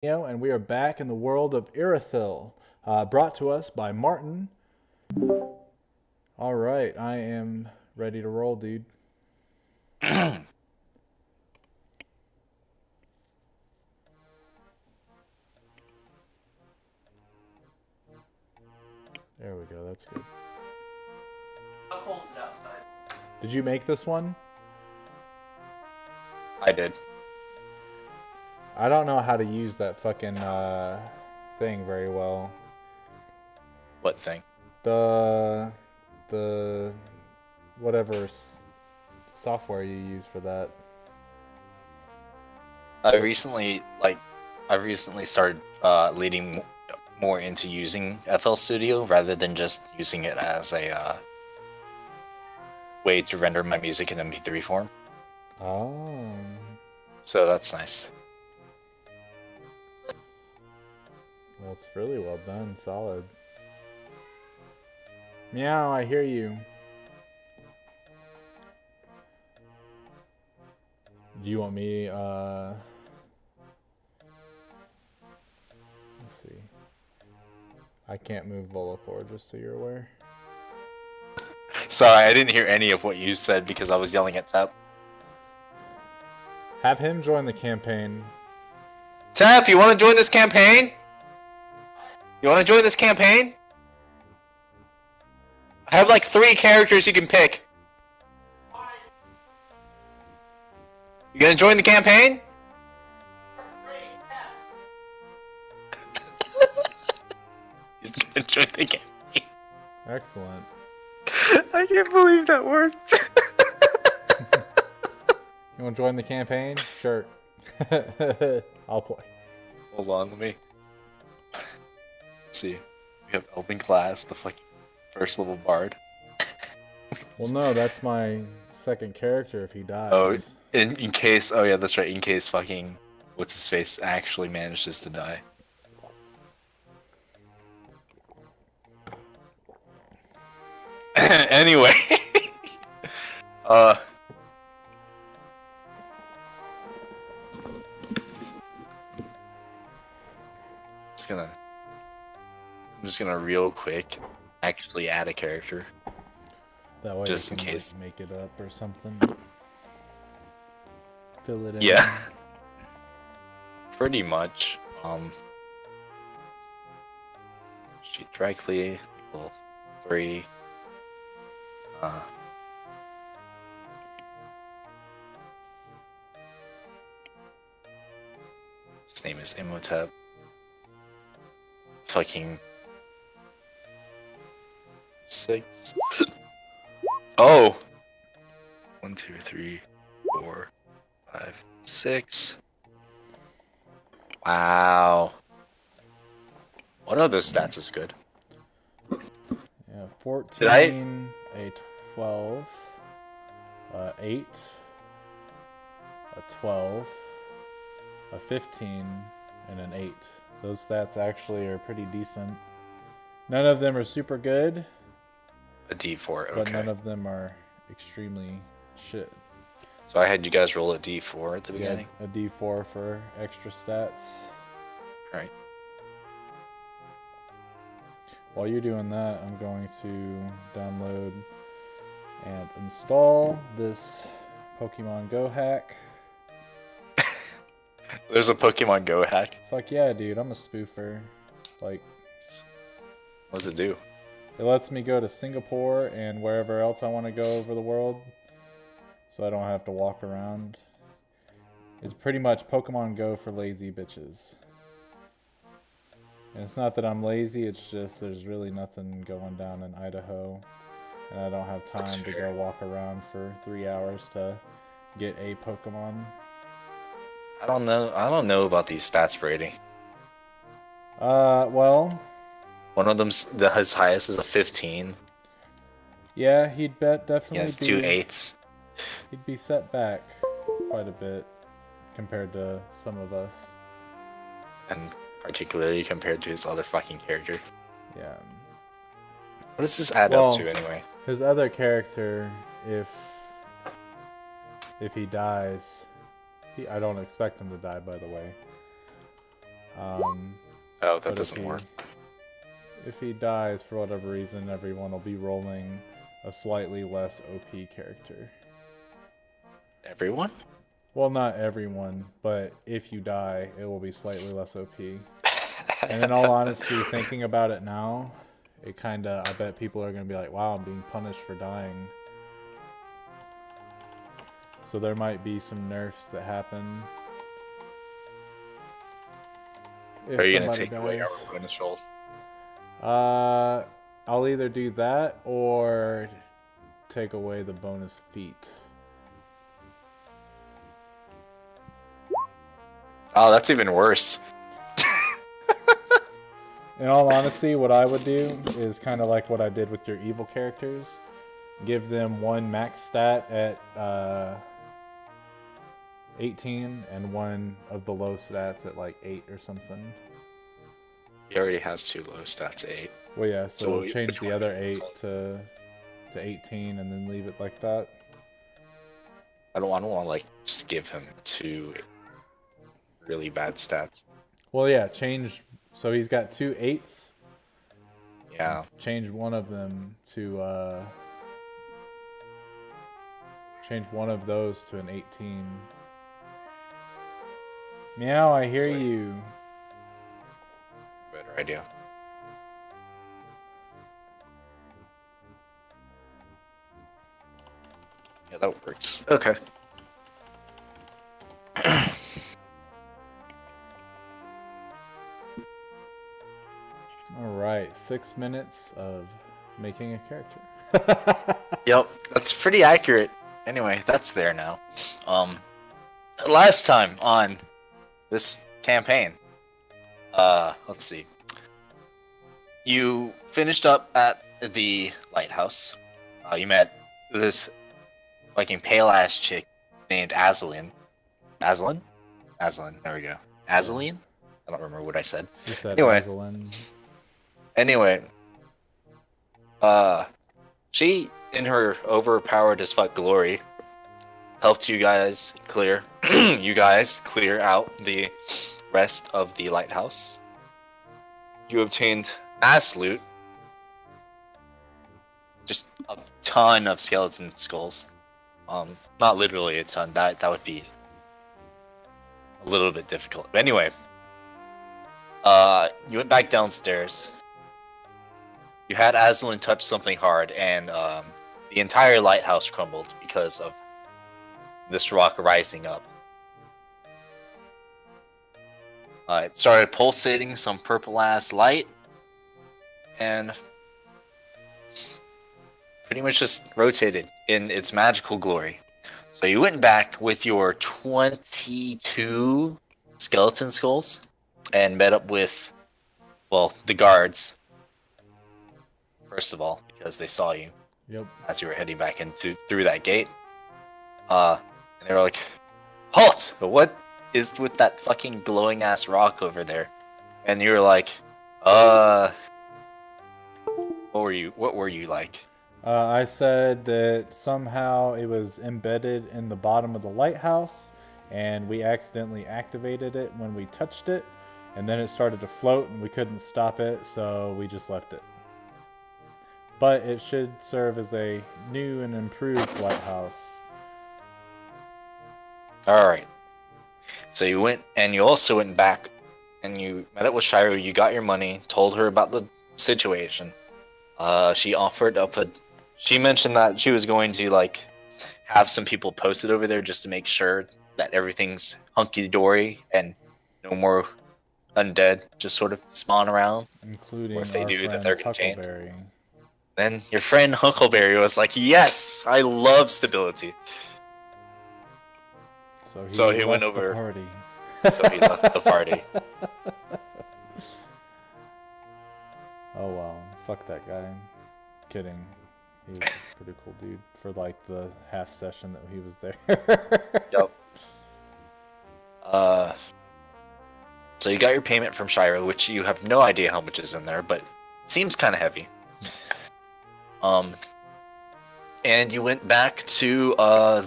And we are back in the world of Irathil, brought to us by Martin. All right, I am ready to roll, dude. There we go, that's good. How cold is it outside? Did you make this one? I did. I don't know how to use that fucking thing very well. What thing? The whatever software you use for that. I've recently started leading more into using FL Studio rather than just using it as a way to render my music in MP3 form. Oh. So that's nice. Well, it's really well done. Solid. Meow, I hear you. Do you want me, let's see. I can't move Volathor, just so you're aware. Sorry, I didn't hear any of what you said because I was yelling at Tap. Have him join the campaign. Tap, you want to join this campaign? You want to join this campaign? I have like 3 characters you can pick. You gonna join the campaign? He's gonna join the campaign. Excellent. I can't believe that worked. You want to join the campaign? Sure. I'll play. Hold on, let me. Let's see. We have Elven Class, the fucking first level bard. Well, no, that's my second character if he dies. Oh, in case. Oh yeah, that's right. In case fucking what's his face actually manages to die. Anyway, I'm just gonna real quick actually add a character. That way just you can in case. Like, make it up or something. Fill it in. Yeah. Pretty much. Shoot directly. Level 3. His name is Imhotep. Fucking 6. Oh! 1, 2, 3, 4, 5, 6. Wow. One of those stats is good. Yeah, 14, a 12, 8, a 12, a 15, and an 8. Those stats actually are pretty decent. None of them are super good. A D4, okay. But none of them are extremely shit. So I had you guys roll a D4 at the beginning? Yeah, a D4 for extra stats. Right. While you're doing that, I'm going to download and install this Pokemon Go hack. There's a Pokemon Go hack? Fuck yeah, dude. I'm a spoofer. Like, what does it do? It lets me go to Singapore and wherever else I want to go over the world, so I don't have to walk around. It's pretty much Pokemon Go for lazy bitches. And it's not that I'm lazy, it's just there's really nothing going down in Idaho. And I don't have time to go walk around for 3 hours to get a Pokemon. I don't know about these stats, Brady. Well, one of them's his highest is a 15. Yeah, he'd definitely. He has 2 8s. He'd be set back quite a bit compared to some of us. And particularly compared to his other fucking character. Yeah. What does this add up to anyway? His other character, if he dies, I don't expect him to die, by the way. Oh, that But doesn't work. if he dies for whatever reason, everyone will be rolling a slightly less OP character. Everyone? Well, not everyone, but if you die, it will be slightly less OP. And in all honesty, thinking about it now, I bet people are going to be like, wow, I'm being punished for dying. So there might be some nerfs that happen. Are you going to take away our bonus rolls? I'll either do that or take away the bonus feat. Oh, that's even worse. In all honesty, what I would do is kind of like what I did with your evil characters. Give them one max stat at 18 and one of the low stats at like 8 or something. He already has 2 low stats at 8. Well, yeah, so change the other 8 to 18 and then leave it like that. I don't want to like just give him 2 really bad stats. Well, yeah, change. So he's got 2 8s. Yeah. Change one of them to change one of those to an 18. Meow, I hear you. Better idea. Yeah, that works. Okay. Alright, 6 minutes of making a character. Yep, that's pretty accurate. Anyway, that's there now. Last time on this campaign, let's see. You finished up at the lighthouse. You met this fucking pale ass chick named Azalin. Azalin? Azalin, there we go. Azaline? I don't remember what I said. You said anyway. Azalin. Anyway, she, in her overpowered as fuck glory, helped you guys clear out the rest of the lighthouse. You obtained ass loot, just a ton of skeleton skulls. Not literally a ton. That would be a little bit difficult. But anyway, you went back downstairs. You had Aslan touch something hard, and the entire lighthouse crumbled because of this rock rising up. It started pulsating some purple-ass light, and pretty much just rotated in its magical glory. So you went back with your 22 skeleton skulls and met up with, well, the guards. First of all, because they saw you. Yep. As you were heading back through that gate. And they were like, "Halt! What is with that fucking glowing ass rock over there?" And you were like, What were you like? I said that somehow it was embedded in the bottom of the lighthouse, and we accidentally activated it when we touched it, and then it started to float, and we couldn't stop it, so we just left it. But it should serve as a new and improved lighthouse. Alright. So you also went back, and you met up with Shiro, you got your money, told her about the situation. She offered up she mentioned that she was going to, like, have some people posted over there just to make sure that everything's hunky-dory and no more undead just sort of spawn around. Including or if they our do, friend that they're contained. Huckleberry. Then your friend Huckleberry was like, "Yes, I love stability." So he went over. The party. So he left the party. Oh well, fuck that guy. Kidding. He was a pretty cool dude for like the half session that he was there. Yep. So you got your payment from Shiro, which you have no idea how much is in there, but it seems kind of heavy. And you went back to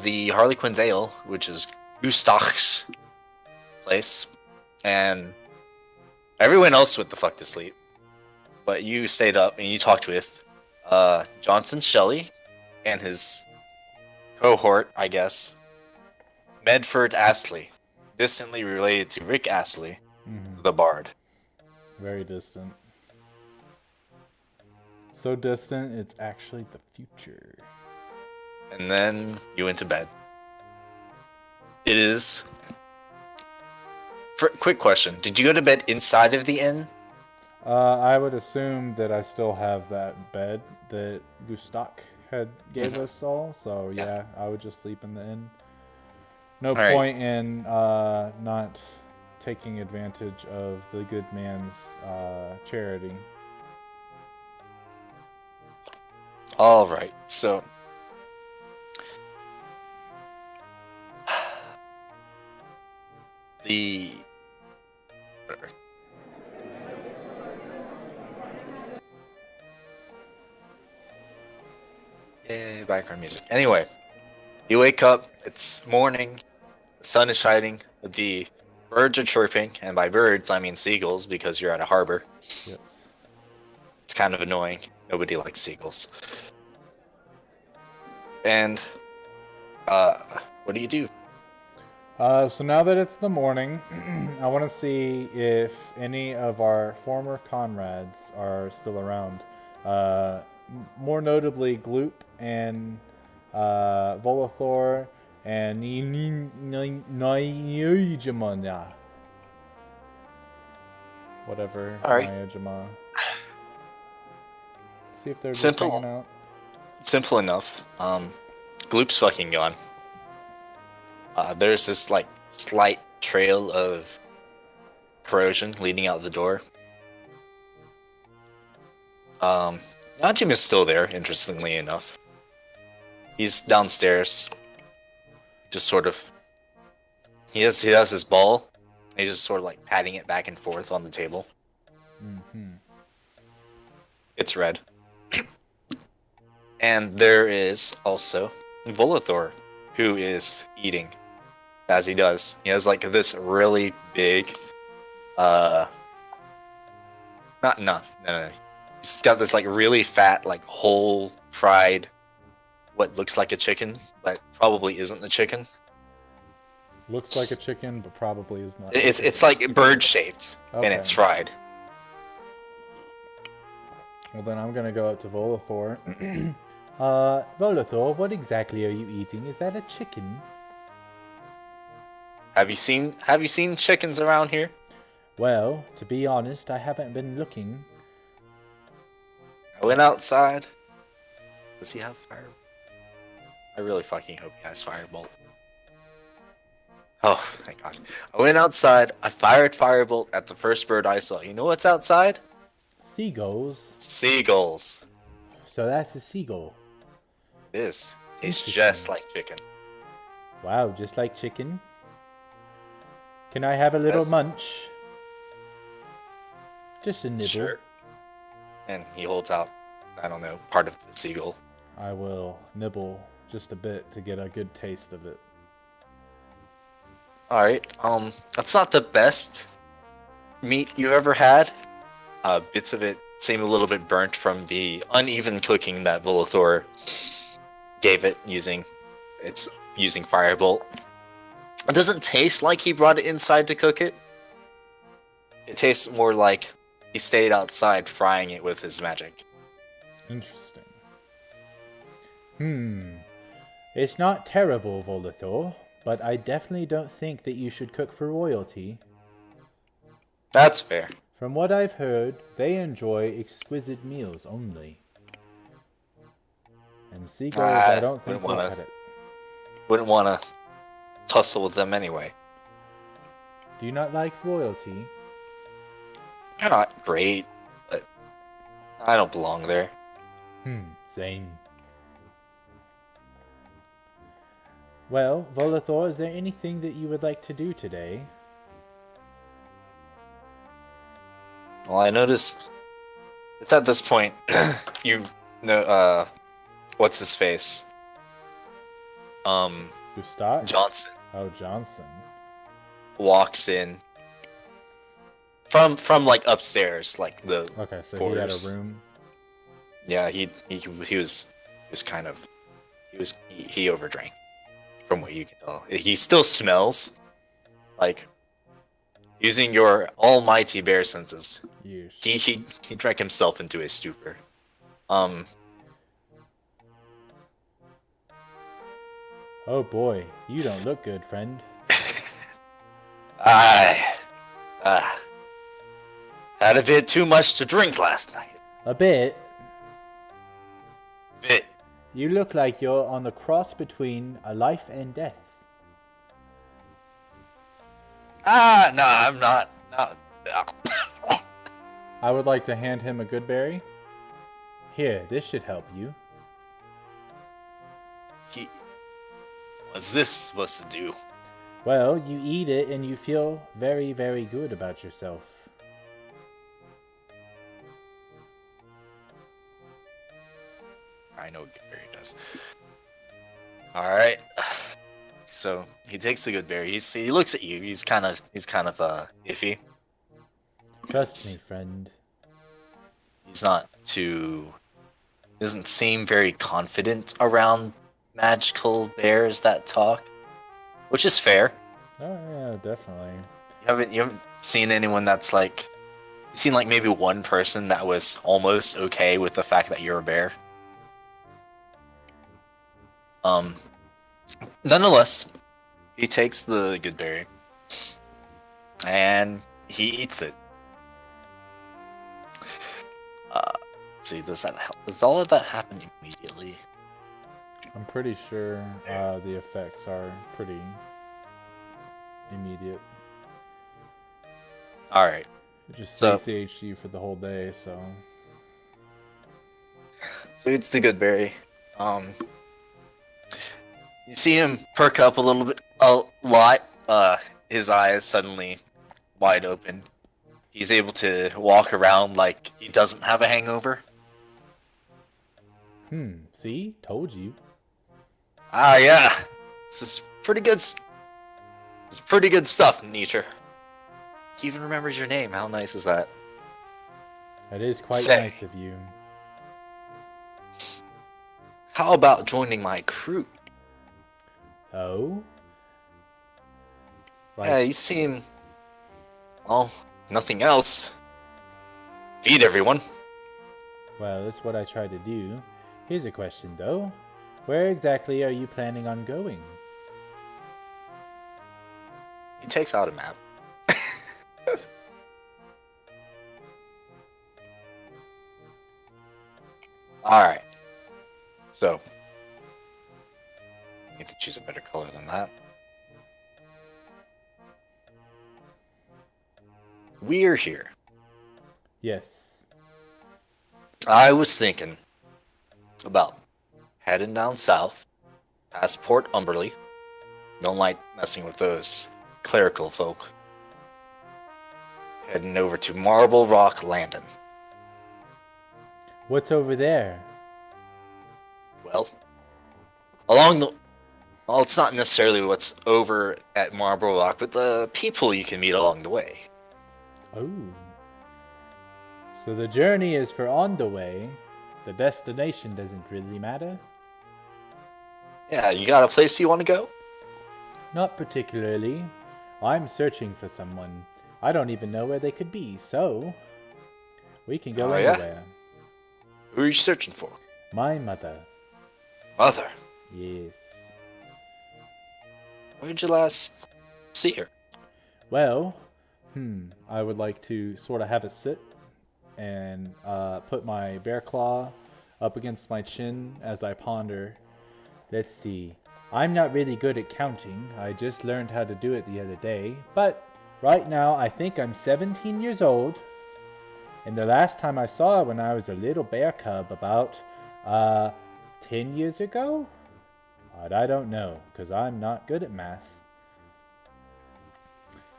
the Harley Quinn's Ale, which is Gustach's place, and Everyone else went the fuck to sleep, but you stayed up and you talked with Johnson Shelley and his cohort, I guess, Medford Astley, distantly related to Rick Astley, the Bard. Very distant. So distant, it's actually the future. And then you went to bed. It is. Quick question: did you go to bed inside of the inn? I would assume that I still have that bed that Gustak had gave us all. So yeah, I would just sleep in the inn. No All right. point in not taking advantage of the good man's charity. All right. So the Yay, background music. Anyway, you wake up, it's morning, the sun is shining, the birds are chirping, and by birds I mean seagulls because you're at a harbor. Yes. It's kind of annoying. Nobody likes seagulls. And what do you do? So now that it's the morning, I want to see if any of our former comrades are still around. More notably, Gloop and Volathor and Nyujamana. Whatever. All right. Nyujama. See if they're just Simple. hanging out. Simple enough. Gloop's fucking gone. There's this like slight trail of corrosion leading out the door. Najim is still there, interestingly enough. He's downstairs. Just sort of he has his ball. He's just sort of like patting it back and forth on the table. It's red. And there is also Volathor, who is eating. As he does. He has like this really big no. He's got this like really fat, like whole fried what looks like a chicken, but probably isn't the chicken. Looks like a chicken, but probably is not. It's like bird shaped and it's fried. Well, then I'm gonna go up to Volathor. Volathor, what exactly are you eating? Is that a chicken? Have you seen chickens around here? Well, to be honest, I haven't been looking. I went outside. Does he have fire? I really fucking hope he has firebolt. Oh, thank God. I went outside, I fired firebolt at the first bird I saw. You know what's outside? Seagulls? Seagulls. So that's a seagull. It is. Tastes just like chicken. Wow, just like chicken? Can I have a little munch? Just a nibble. Sure. And he holds out, I don't know, part of the seagull. I will nibble just a bit to get a good taste of it. Alright, that's not the best meat you've ever had. Bits of it seem a little bit burnt from the uneven cooking that Volathor gave it using firebolt. It doesn't taste like he brought it inside to cook it. It tastes more like he stayed outside frying it with his magic. Interesting. It's not terrible, Volathor, but I definitely don't think that you should cook for royalty. That's fair. From what I've heard, they enjoy exquisite meals only. And seagulls, I don't think will cut it. Wouldn't want to tussle with them anyway. Do you not like royalty? They're not great, but I don't belong there. Same. Well, Volathor, is there anything that you would like to do today? Well, I noticed it's at this point you know what's his face? Gustak? Johnson Oh, Johnson. walks in from like upstairs, like the Okay, so quarters. he had a room. Yeah, he was kind of he overdrank from what you can tell. He still smells like using your almighty bear senses. Years. He drank himself into a stupor. Um, Oh boy, you don't look good, friend. I had a bit too much to drink last night. A bit. Bit. You look like you're on the cross between a life and death. No, I'm not. No. I would like to hand him a good berry. Here, this should help you. What's this supposed to do? Well, you eat it and you feel very, very good about yourself. I know what Goodberry does. Alright. So he takes the good berry. He looks at you. He's kind of iffy. Trust me, friend. He's not too. Doesn't seem very confident around magical bears that talk, which is fair. Oh yeah, definitely. You haven't seen anyone that's like. You've seen like maybe one person that was almost okay with the fact that you're a bear. Nonetheless, he takes the good berry and he eats it. Let's see, does all of that happen immediately? I'm pretty sure the effects are pretty immediate. All right. It just So- satiates you for the whole day, so. So it's the good berry. You see him perk up a lot. His eyes suddenly wide open. He's able to walk around like he doesn't have a hangover. See? Told you. Ah, yeah. This is pretty good. This is pretty good stuff, Nietzsche. He even remembers your name. How nice is that? That is quite Say. nice of you. How about joining my crew? Oh? Yeah, you seem. Well, nothing else. Feed everyone. Well, that's what I try to do. Here's a question, though. Where exactly are you planning on going? He takes out a map. Alright. So. I need to choose a better color than that. We're here. Yes. I was thinking about heading down south, past Port Umberley. Don't like messing with those clerical folk. Heading over to Marble Rock Landing. What's over there? Well, well, it's not necessarily what's over at Marble Rock, but the people you can meet along the way. Oh. So the journey is for on the way. The destination doesn't really matter. Yeah, you got a place you want to go? Not particularly. I'm searching for someone. I don't even know where they could be, so we can go Oh, yeah? anywhere. Who are you searching for? My mother. Mother. Yes. Where'd you last see her? Well, I would like to sort of have a sit and put my bear claw up against my chin as I ponder. Let's see. I'm not really good at counting. I just learned how to do it the other day. But right now, I think I'm 17 years old. And the last time I saw her when I was a little bear cub about 10 years ago? But I don't know, because I'm not good at math.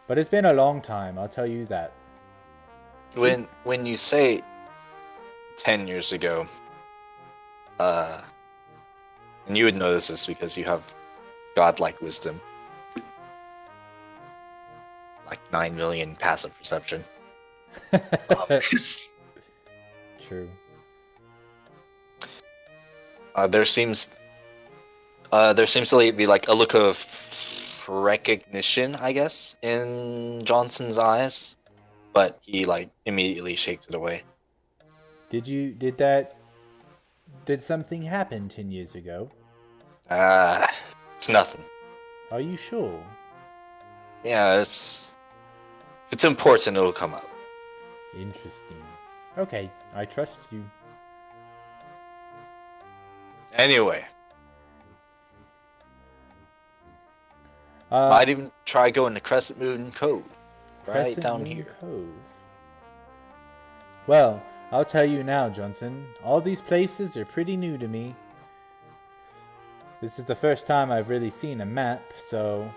But it's been a long time, I'll tell you that. When you say 10 years ago, and you would notice this because you have godlike wisdom, like 9 million passive perception. True. There seems to be like a look of recognition, I guess, in Johnson's eyes, but he like immediately shakes it away. Did something happen 10 years ago? It's nothing. Are you sure? Yeah, if it's important, it'll come up. Interesting. Okay, I trust you. Anyway, Uh, might even try going to Crescent Moon Cove, right Crescent down Moon here. Cove. Well, I'll tell you now, Johnson. All these places are pretty new to me. This is the first time I've really seen a map, so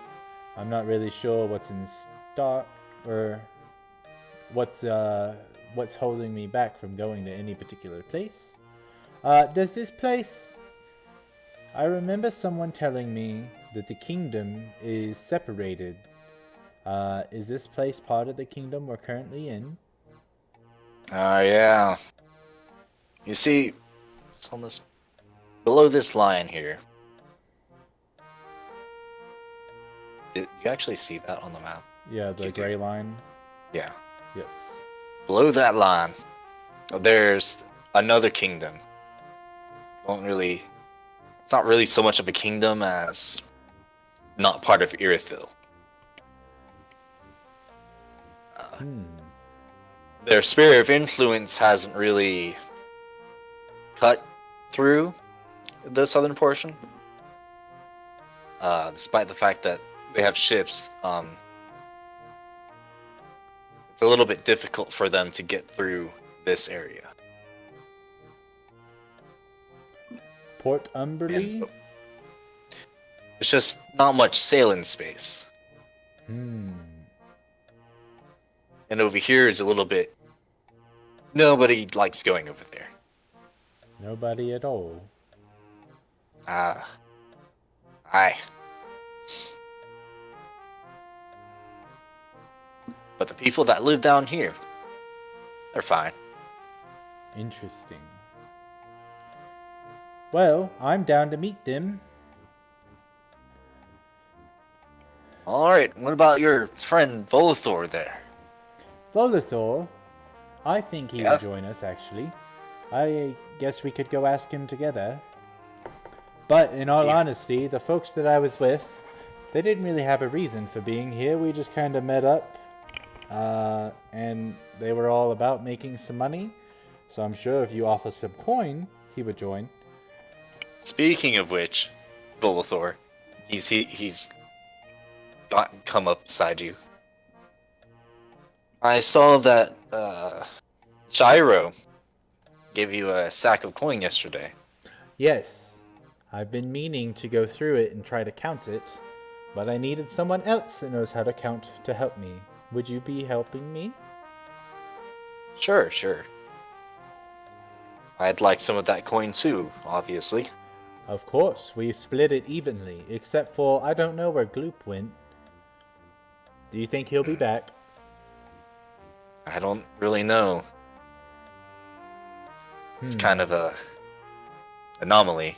I'm not really sure what's in stock or what's holding me back from going to any particular place. Does this place... I remember someone telling me that the kingdom is separated. Is this place part of the kingdom we're currently in? Yeah. You see, it's on this below this line here. Did you actually see that on the map? Yeah, the You do. gray line. Yeah. Yes. Below that line, there's another kingdom. It's not really so much of a kingdom as not part of Irathil. Their sphere of influence hasn't really cut through the southern portion. Despite the fact that they have ships, it's a little bit difficult for them to get through this area. Port Umberly? And there's just not much sailing space. And over here is a little bit... Nobody likes going over there. Nobody at all. Aye. But the people that live down here, they're fine. Interesting. Well, I'm down to meet them. Alright, what about your friend Volthor there? Volathor, I think he Yeah? would join us, actually. I guess we could go ask him together. But in all honesty, the folks that I was with, they didn't really have a reason for being here. We just kind of met up, and they were all about making some money. So I'm sure if you offer some coin, he would join. Speaking of which, Volthor, he's not come up beside you. I saw that Gyro gave you a sack of coin yesterday. Yes, I've been meaning to go through it and try to count it, but I needed someone else that knows how to count to help me. Would you be helping me? Sure. I'd like some of that coin too, obviously. Of course, we split it evenly, except for I don't know where Gloop went. Do you think he'll be back? I don't really know. It's kind of a anomaly.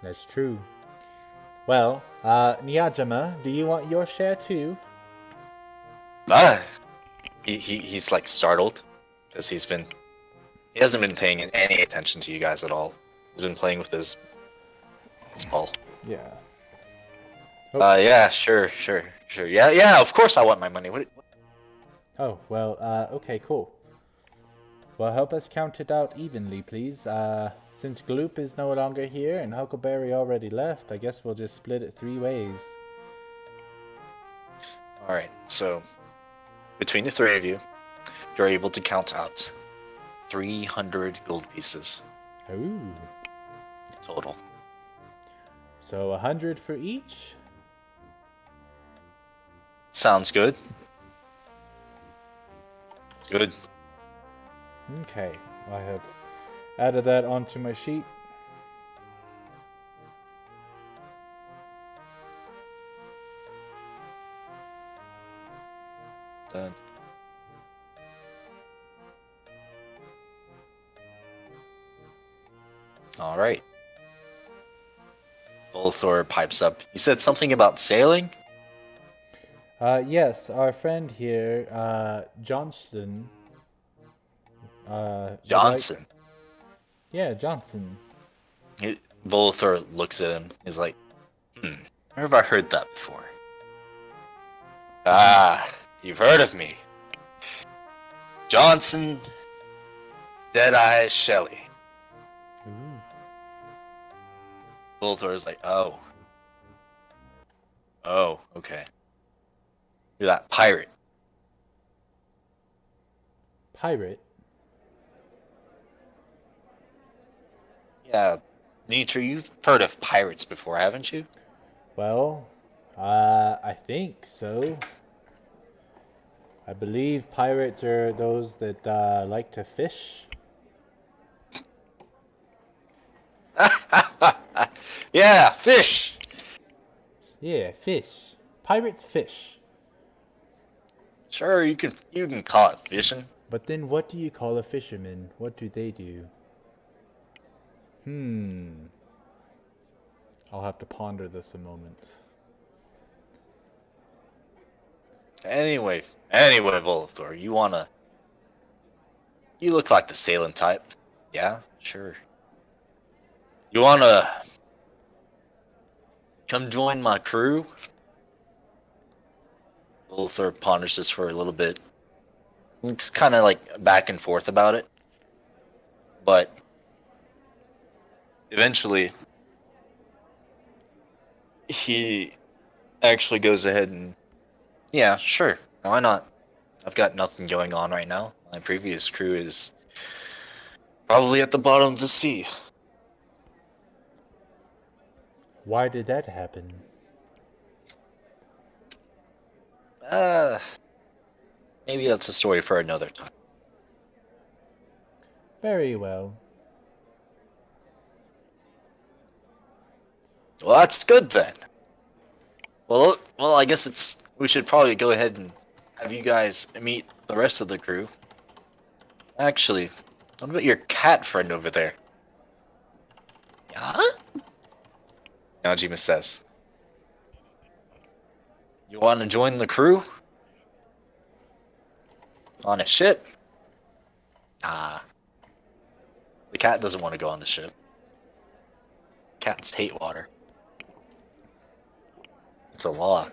That's true. Well, Nyajima, do you want your share too? He's like startled because he hasn't been paying any attention to you guys at all. He's been playing with his ball. Yeah. Yeah, sure. Yeah, of course I want my money. What? Oh, well, okay, cool. Well, help us count it out evenly, please. Since Gloop is no longer here and Huckleberry already left, I guess we'll just split it 3 ways. Alright, so between the 3 of you, you're able to count out 300 gold pieces Ooh. total. So 100 for each? Sounds good. It's good. Okay, I have added that onto my sheet. Done. All right. Volthor pipes up. You said something about sailing? Yes, our friend here, Johnston, would like. Johnson. Yeah, Johnson. Volthor looks at him. He's like, where have I heard that before? Ah, you've heard of me. Johnson Deadeye Shelley. Ooh. Volthor's like, oh. Oh, okay. You're that pirate. Pirate. Yeah, Nietzsche, you've heard of pirates before, haven't you? Well, I think so. I believe pirates are those that like to fish. Yeah, fish. Yeah, fish. Pirates fish. Sure, you can call it fishing. But then what do you call a fisherman? What do they do? I'll have to ponder this a moment. Anyway, Volthor, you look like the sailing type. Yeah, sure. You wanna come join my crew? Volthor ponders this for a little bit. It's kind of like back and forth about it. But eventually, he actually goes ahead and, yeah, sure, why not? I've got nothing going on right now. My previous crew is probably at the bottom of the sea. Why did that happen? Maybe that's a story for another time. Very well. Well, that's good then. Well, I guess we should probably go ahead and have you guys meet the rest of the crew. Actually, what about your cat friend over there? Yeah? Najima says. You want to join the crew? On a ship? Ah. The cat doesn't want to go on the ship. Cats hate water. It's a law.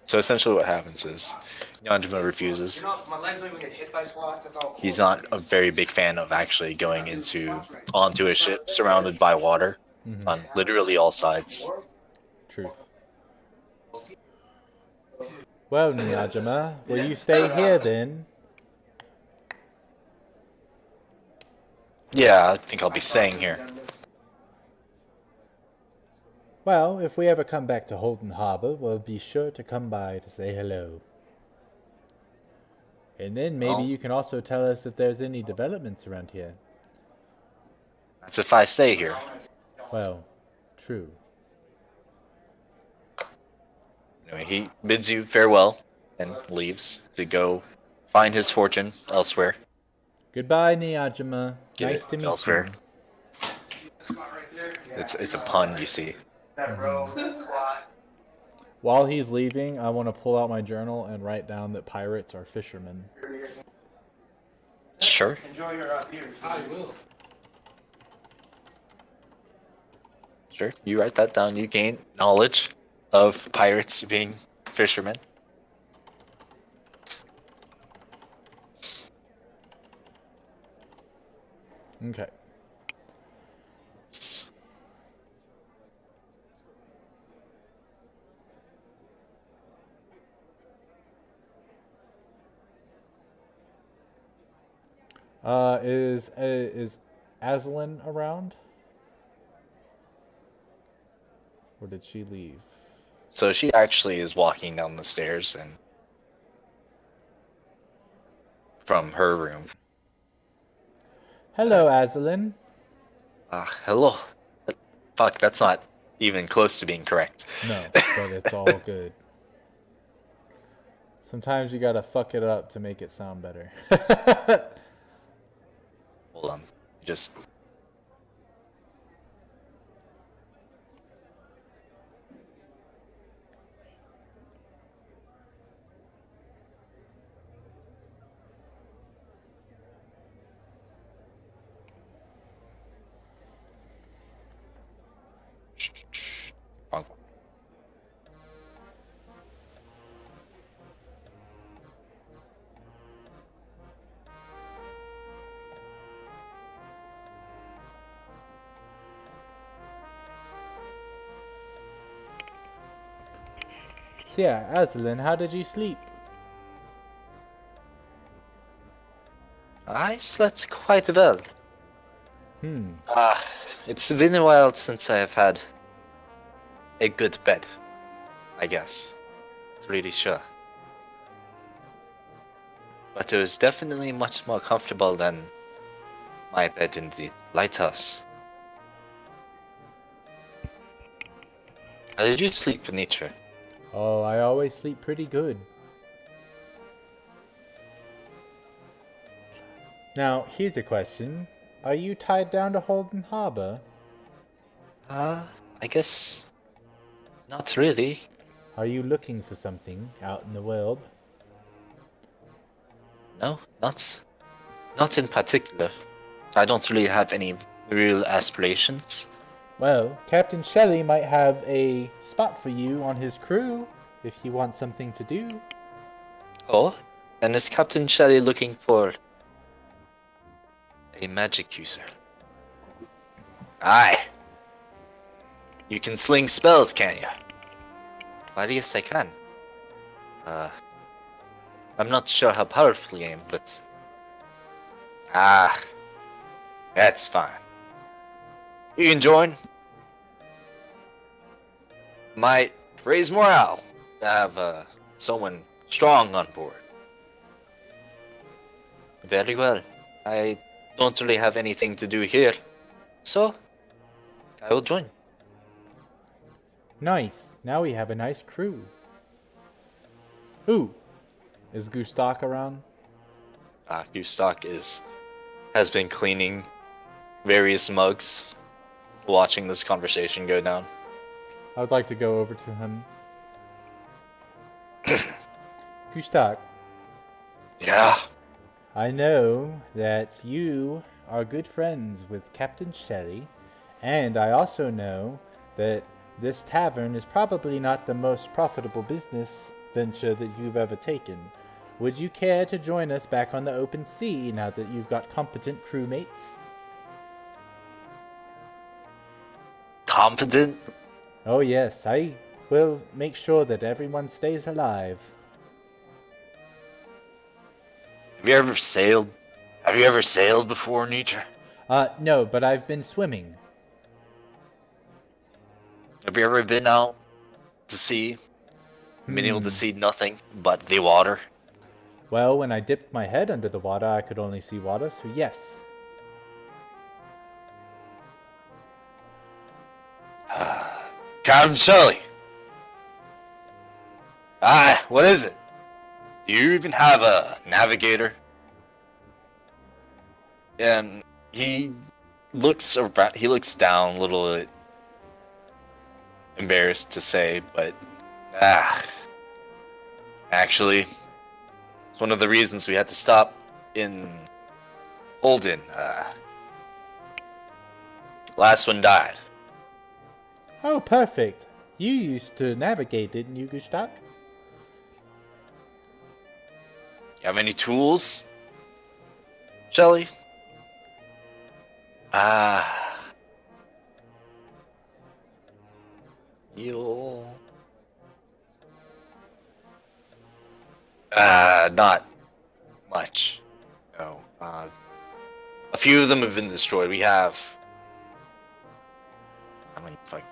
So essentially what happens is Yanjima refuses. He's not a very big fan of actually going onto a ship surrounded by water on literally all sides. Truth. Well, Miyajima, will you stay here then? Yeah, I think I'll be staying here. Well, if we ever come back to Holden Harbor, we'll be sure to come by to say hello. And then maybe you can also tell us if there's any developments around here. That's if I stay here. Well, true. Anyway, he bids you farewell and leaves to go find his fortune elsewhere. Goodbye, Miyajima. Get Nice it to meet elsewhere. you. It's a pun, you see. While he's leaving, I want to pull out my journal and write down that pirates are fishermen. Sure. Enjoy your beers. I will. Sure. You write that down. You gain knowledge of pirates being fishermen. Okay. Is Aslan around? Or did she leave? So she actually is walking down the stairs and from her room. Hello, Aslan. Hello. Fuck, that's not even close to being correct. No, but it's all good. Sometimes you gotta fuck it up to make it sound better. Hold on. You just bonk. So yeah, Aslan, how did you sleep? I slept quite well. Hmm. It's been a while since I have had a good bed, I guess. Not really sure. But it was definitely much more comfortable than my bed in the lighthouse. How did you sleep, Venetra? Oh, I always sleep pretty good. Now, here's a question. Are you tied down to Holden Harbor? I guess not really. Are you looking for something out in the world? No, not in particular. I don't really have any real aspirations. Well, Captain Shelley might have a spot for you on his crew if you want something to do. Oh, and is Captain Shelley looking for a magic user? Aye. You can sling spells, can you? Well, yes, I can. I'm not sure how powerful I am, but... that's fine. You can join. Might raise morale to have someone strong on board. Very well. I don't really have anything to do here, so I will join. Nice. Now we have a nice crew. Ooh, is Gustak around? Gustak has been cleaning various mugs, watching this conversation go down. I would like to go over to him. Gustak, Yeah. I know that you are good friends with Captain Shelley, and I also know that this tavern is probably not the most profitable business venture that you've ever taken. Would you care to join us back on the open sea now that you've got competent crewmates? Competent? Oh yes, I will make sure that everyone stays alive. Have you ever sailed? Have you ever sailed before, Nietzsche? No, but I've been swimming. Have you ever been out to sea? Been able to see nothing but the water? Well, when I dipped my head under the water, I could only see water, so yes. Captain Shelley! What is it? Do you even have a navigator? And he looks around, he looks down a little bit embarrassed to say, but actually, it's one of the reasons we had to stop in Holden. Last one died. Oh, perfect. You used to navigate, didn't you, Gustak? You have any tools, Shelley? You. Not much. No. A few of them have been destroyed. We have. How many fuck?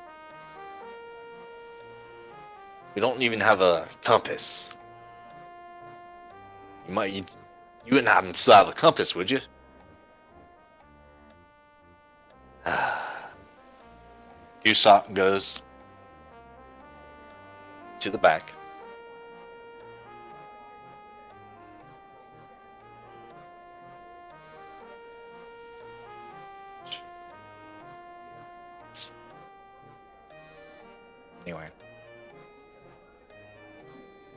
We don't even have a compass. You wouldn't happen to still have a compass, would you? Gusok goes to the back. anyway.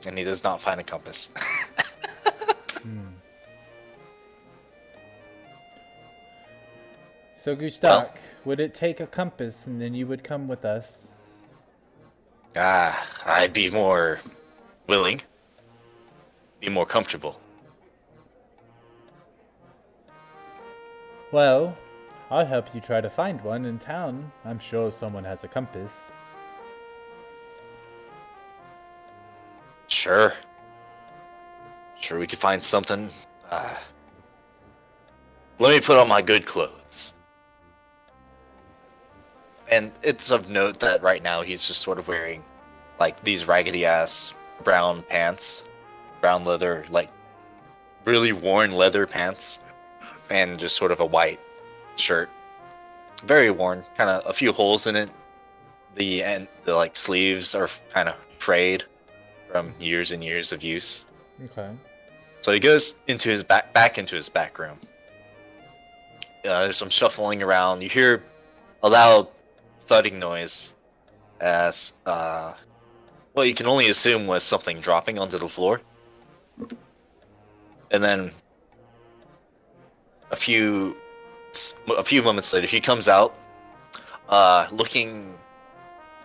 And he does not find a compass. So, Gustak, would it take a compass and then you would come with us? I'd be more willing. Be more comfortable. Well, I'll help you try to find one in town. I'm sure someone has a compass. Sure. Sure, we could find something. Let me put on my good clothes. And it's of note that right now he's just sort of wearing, like, these raggedy-ass brown pants. Brown leather, like, really worn leather pants. And just sort of a white shirt. Very worn, kind of a few holes in it. The like, sleeves are kind of frayed from years and years of use. Okay. So he goes into his back into his back room. There's some shuffling around. You hear a loud thudding noise as well, you can only assume was something dropping onto the floor. And then a few moments later, he comes out, looking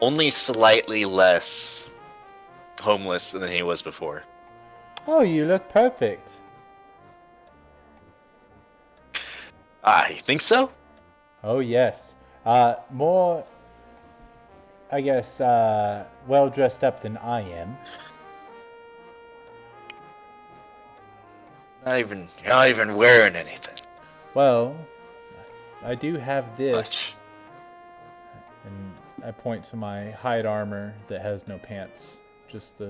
only slightly less homeless than he was before. Oh, you look perfect. I think so. Oh, yes. More, I guess, well dressed up than I am. You're not even wearing anything. Well, I do have this. Much. And I point to my hide armor that has no pants. Just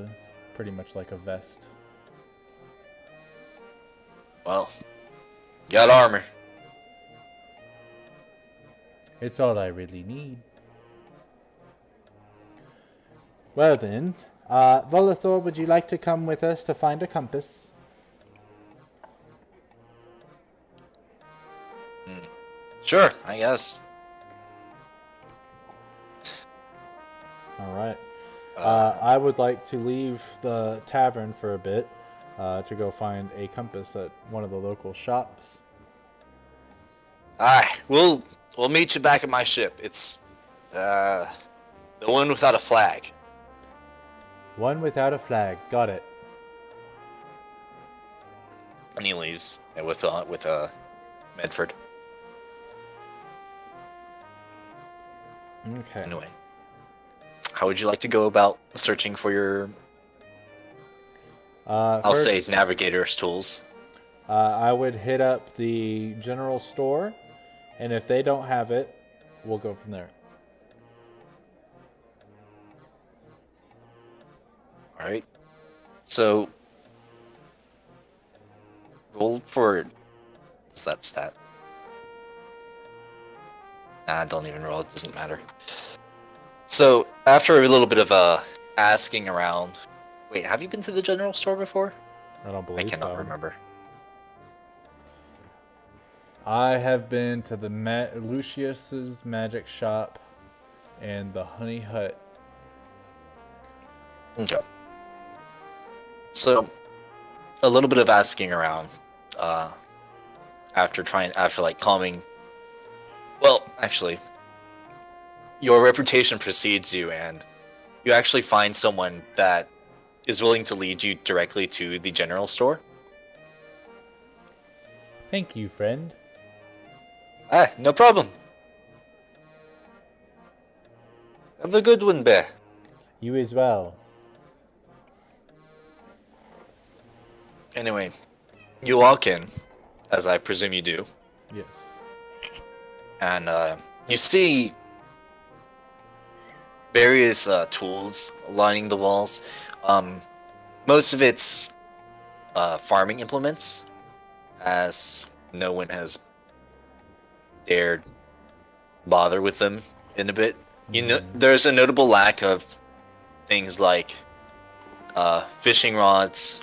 pretty much like a vest. Well, got armor. It's all I really need. Well then, Volathor, would you like to come with us to find a compass? Sure, I guess. Alright. I would like to leave the tavern for a bit to go find a compass at one of the local shops. Alright, we'll meet you back at my ship. It's the one without a flag. One without a flag. Got it. And he leaves with Medford. Okay. Anyway, how would you like to go about searching for your? I'll say navigator's tools. I would hit up the general store, and if they don't have it, we'll go from there. All right. So roll for. What's that stat? Nah, don't even roll. It doesn't matter. So after a little bit of asking around, wait, have you been to the general store before? I don't believe so. I cannot remember. I have been to the Lucius's Magic Shop and the Honey Hut. Okay. So, a little bit of asking around, after calming. Well, actually, your reputation precedes you, and you actually find someone that is willing to lead you directly to the general store. Thank you, friend. No problem. Have a good one, Bear. You as well. Anyway, you walk in, as I presume you do, Yes. and you see various tools lining the walls. Most of it's farming implements, as no one has dared bother with them in a bit. You know, there's a notable lack of things like fishing rods,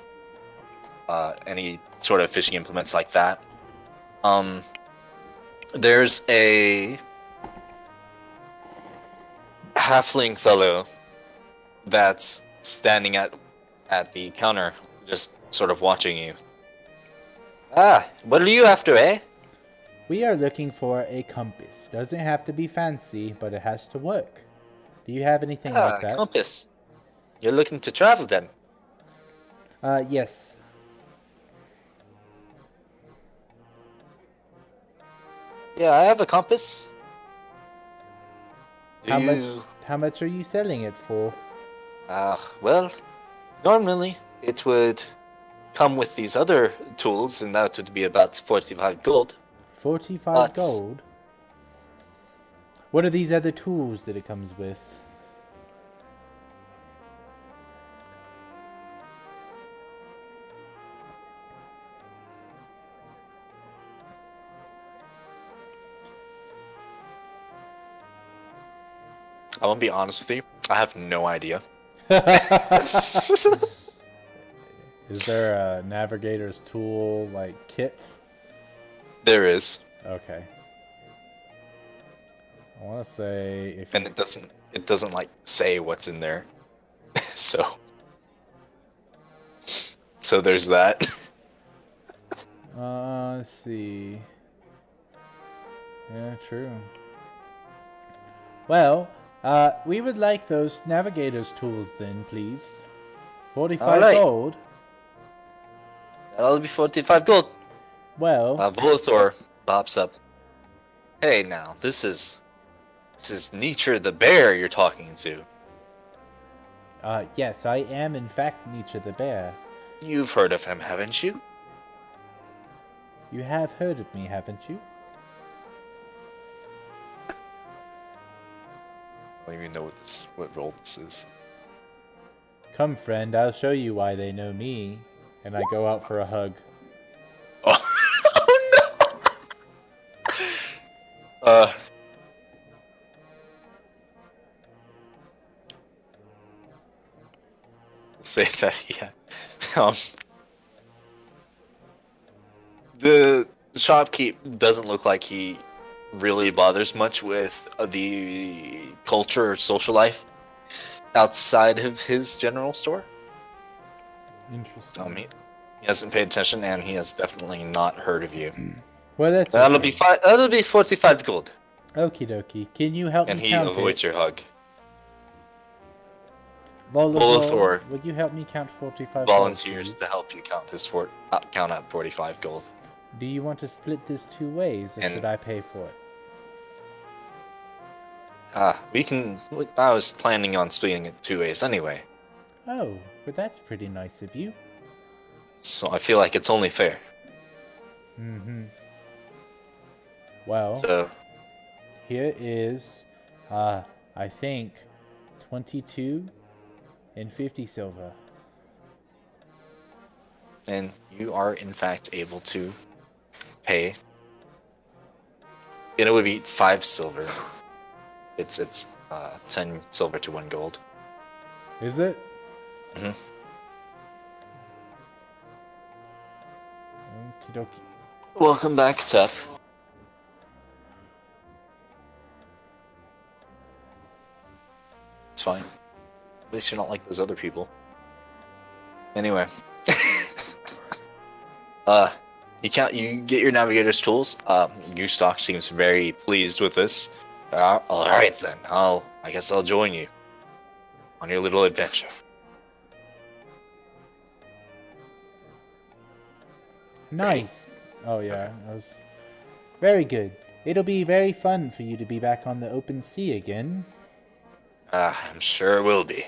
any sort of fishing implements like that. There's a halfling fellow that's standing at the counter, just sort of watching you. Ah, what are you after, eh? We are looking for a compass. Doesn't have to be fancy, but it has to work. Do you have anything like that? Compass. You're looking to travel then? Yes. Yeah, I have a compass. How much are you selling it for? Well, normally it would come with these other tools, and that would be about 45 gold. 45 But- gold? What are these other tools that it comes with? I won't be honest with you. I have no idea. Is there a navigator's tool, like, kit? There is, Okay. I want to say if and it doesn't like say what's in there. so there's that. let's see. Yeah, true. Well, we would like those navigator's tools then, please. 45 Alright. gold. That'll be 45 gold. Well, Volthor pops up. Hey, now this is Nietzsche the bear you're talking to. yes, I am in fact Nietzsche the bear. You've heard of him, haven't you? You have heard of me, haven't you? I don't even know what role this is. Come, friend, I'll show you why they know me. And I go out for a hug. Oh no! Say that, yeah. The shopkeep doesn't look like he really bothers much with the culture or social life outside of his general store. Interesting. He hasn't paid attention, and he has definitely not heard of you. Well, that's That'll okay. That'll be 45 gold. Okie dokie. Can you help And me he count avoids it? your hug. Volithor, would you help me count 45 Volunteers gold, to help you count count out 45 gold. please? Do you want to split this 2 ways, or And- should I pay for it? We can. I was planning on splitting it 2 ways anyway, Oh, but that's pretty nice of you. so I feel like it's only fair. Mm-hmm. Well, So here is, I think, 22 and 50 silver. and you are in fact able to pay. It would be 5 silver. It's 10 silver to 1 gold. Is it? Mhm. Okie dokie. Welcome back, Tough. It's fine. At least you're not like those other people. Anyway. You get your navigator's tools. Stock seems very pleased with this. Alright then, I guess I'll join you on your little adventure. Nice. Oh yeah, that was very good. It'll be very fun for you to be back on the open sea again. I'm sure it will be.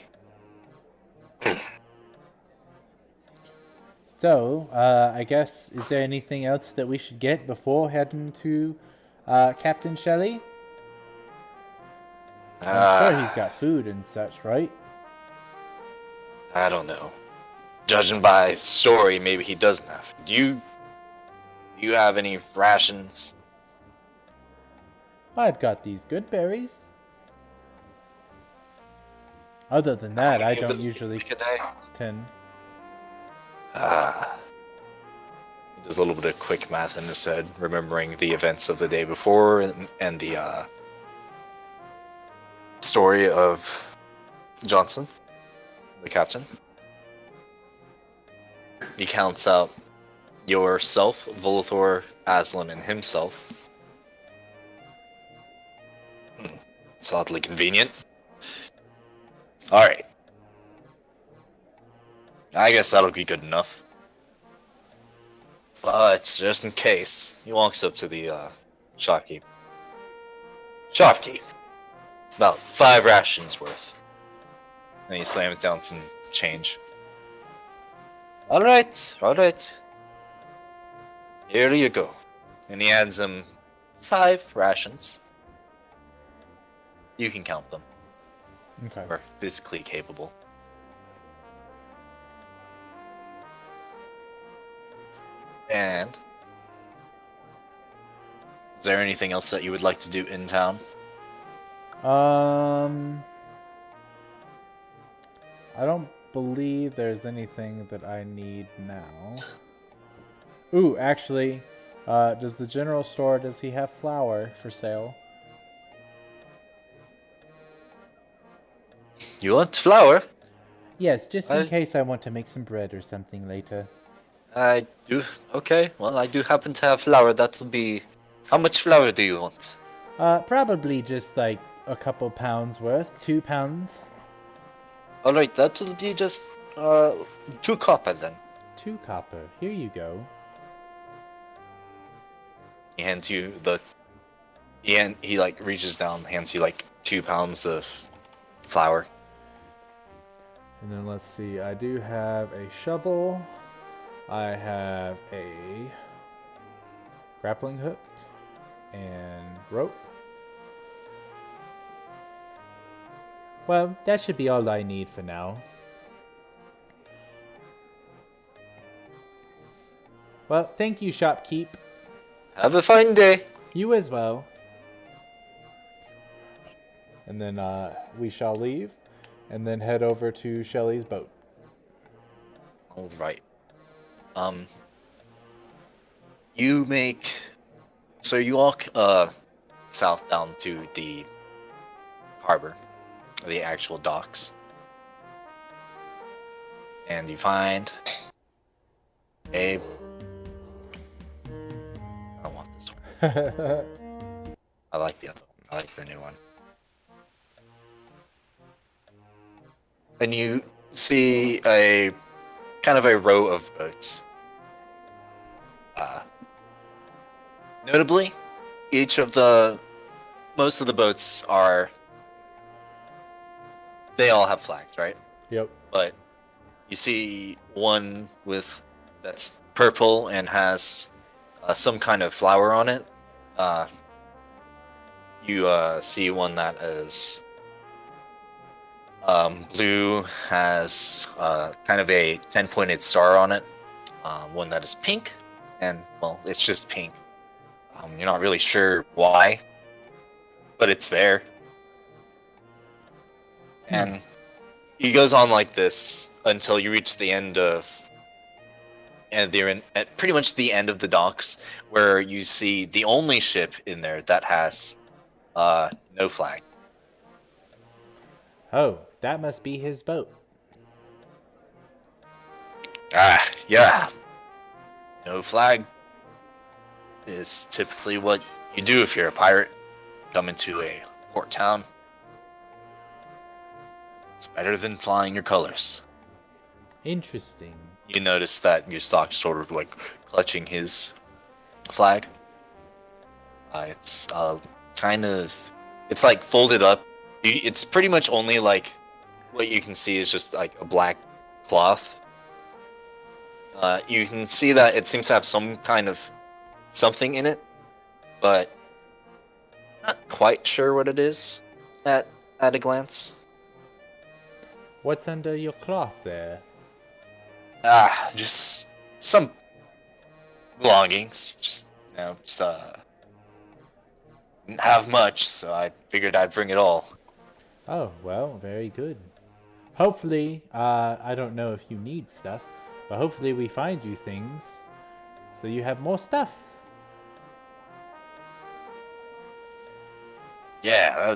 So, I guess, is there anything else that we should get before heading to Captain Shelley? I'm sure he's got food and such, right? I don't know. Judging by his story, maybe he doesn't have. Do you have any rations? I've got these good berries. Other than that, I don't usually Take a day. tend. He does a little bit of quick math in his head, remembering the events of the day before and the story of Johnson. the captain. He counts out yourself, Volthor, Aslan, and himself. It's oddly convenient. Alright. I guess that'll be good enough. But, just in case, he walks up to the shopkeep. Shopkeep! About 5 rations worth. And he slams down some change. Alright, alright. Here you go. And he hands him 5 rations. You can count them. Okay. We're physically capable. And is there anything else that you would like to do in town? I don't believe there's anything that I need now. Ooh, actually, does the general store, does he have flour for sale? You want flour? Yes, just in case I want to make some bread or something later. I do. Okay, well, I do happen to have flour. That'll be. How much flour do you want? Probably just like a couple pounds worth. 2 pounds. Alright, that'll be just 2 copper then. 2 copper. Here you go. He hands you the. He like reaches down, hands you like 2 pounds of flour. And then let's see. I do have a shovel. I have a grappling hook and rope. Well, that should be all I need for now. Well, thank you, shopkeep. Have a fine day. You as well. And then we shall leave and then head over to Shelly's boat. Alright. You make. So you walk south down to the harbor, the actual docks. And you find a. I don't want this one. I like the other one. I like the new one. And you see a kind of a row of boats. Notably, most of the boats are. They all have flags, right? Yep. But you see one that's purple and has some kind of flower on it. You see one that is blue, has kind of a 10-pointed star on it. One that is pink, and well, it's just pink. You're not really sure why, but it's there. And he goes on like this until you reach the end of, and they're at pretty much the end of the docks, where you see the only ship in there that has no flag. Oh, that must be his boat. Yeah. No flag is typically what you do if you're a pirate. Come into a port town. It's better than flying your colors. Interesting. You notice that your stock's sort of like clutching his flag. It's kind of, it's like folded up. It's pretty much only like what you can see is just like a black cloth. You can see that it seems to have some kind of something in it, but not quite sure what it is at a glance. What's under your cloth there? Just some belongings. Just, didn't have much, so I figured I'd bring it all. Oh, well, very good. Hopefully, I don't know if you need stuff, but hopefully we find you things so you have more stuff. Yeah,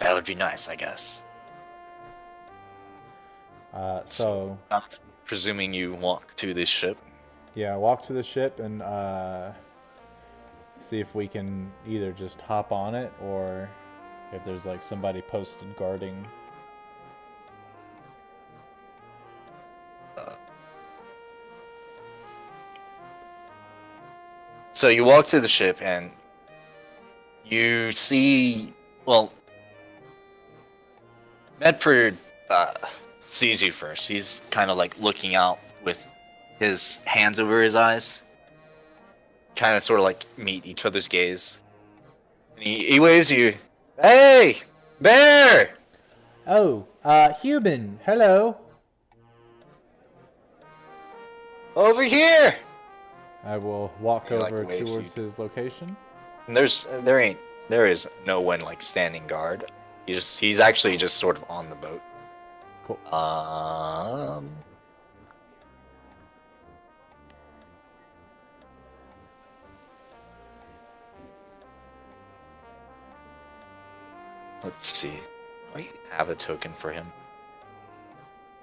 that would be nice, I guess. So I'm presuming you walk to this ship. yeah, walk to the ship and see if we can either just hop on it or if there's like somebody posted guarding. So you walk to the ship and you see, well, Medford sees you first. He's kind of like looking out with his hands over his eyes. Kind of sort of like meet each other's gaze. And he waves you. Hey! Bear! Oh, human, hello. Over here! I will walk He, like, over waves towards his location. And there is no one like standing guard. He's actually just sort of on the boat. Cool. Let's see. Do I have a token for him?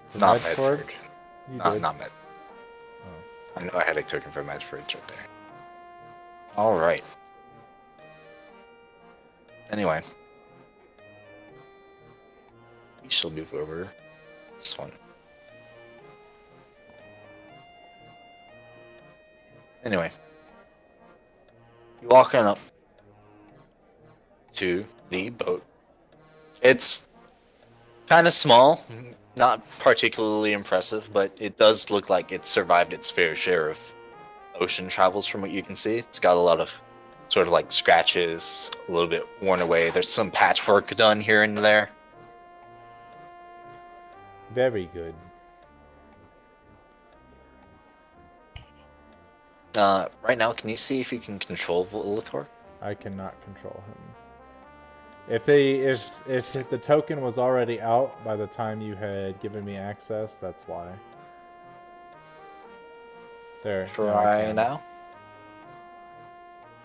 For Not Medford? Medford. You Not did. Medford. Oh. I know I had a token for Medford right there. Alright. Anyway. We shall move over this one. Anyway. You're walking up to the boat. It's kind of small, not particularly impressive, but it does look like it's survived its fair share of ocean travels from what you can see. It's got a lot of sort of like scratches, a little bit worn away. There's some patchwork done here and there. Very good. Right now, can you see if you can control Volator? I cannot control him. If the token was already out by the time you had given me access, that's why. There. now I Try can. now.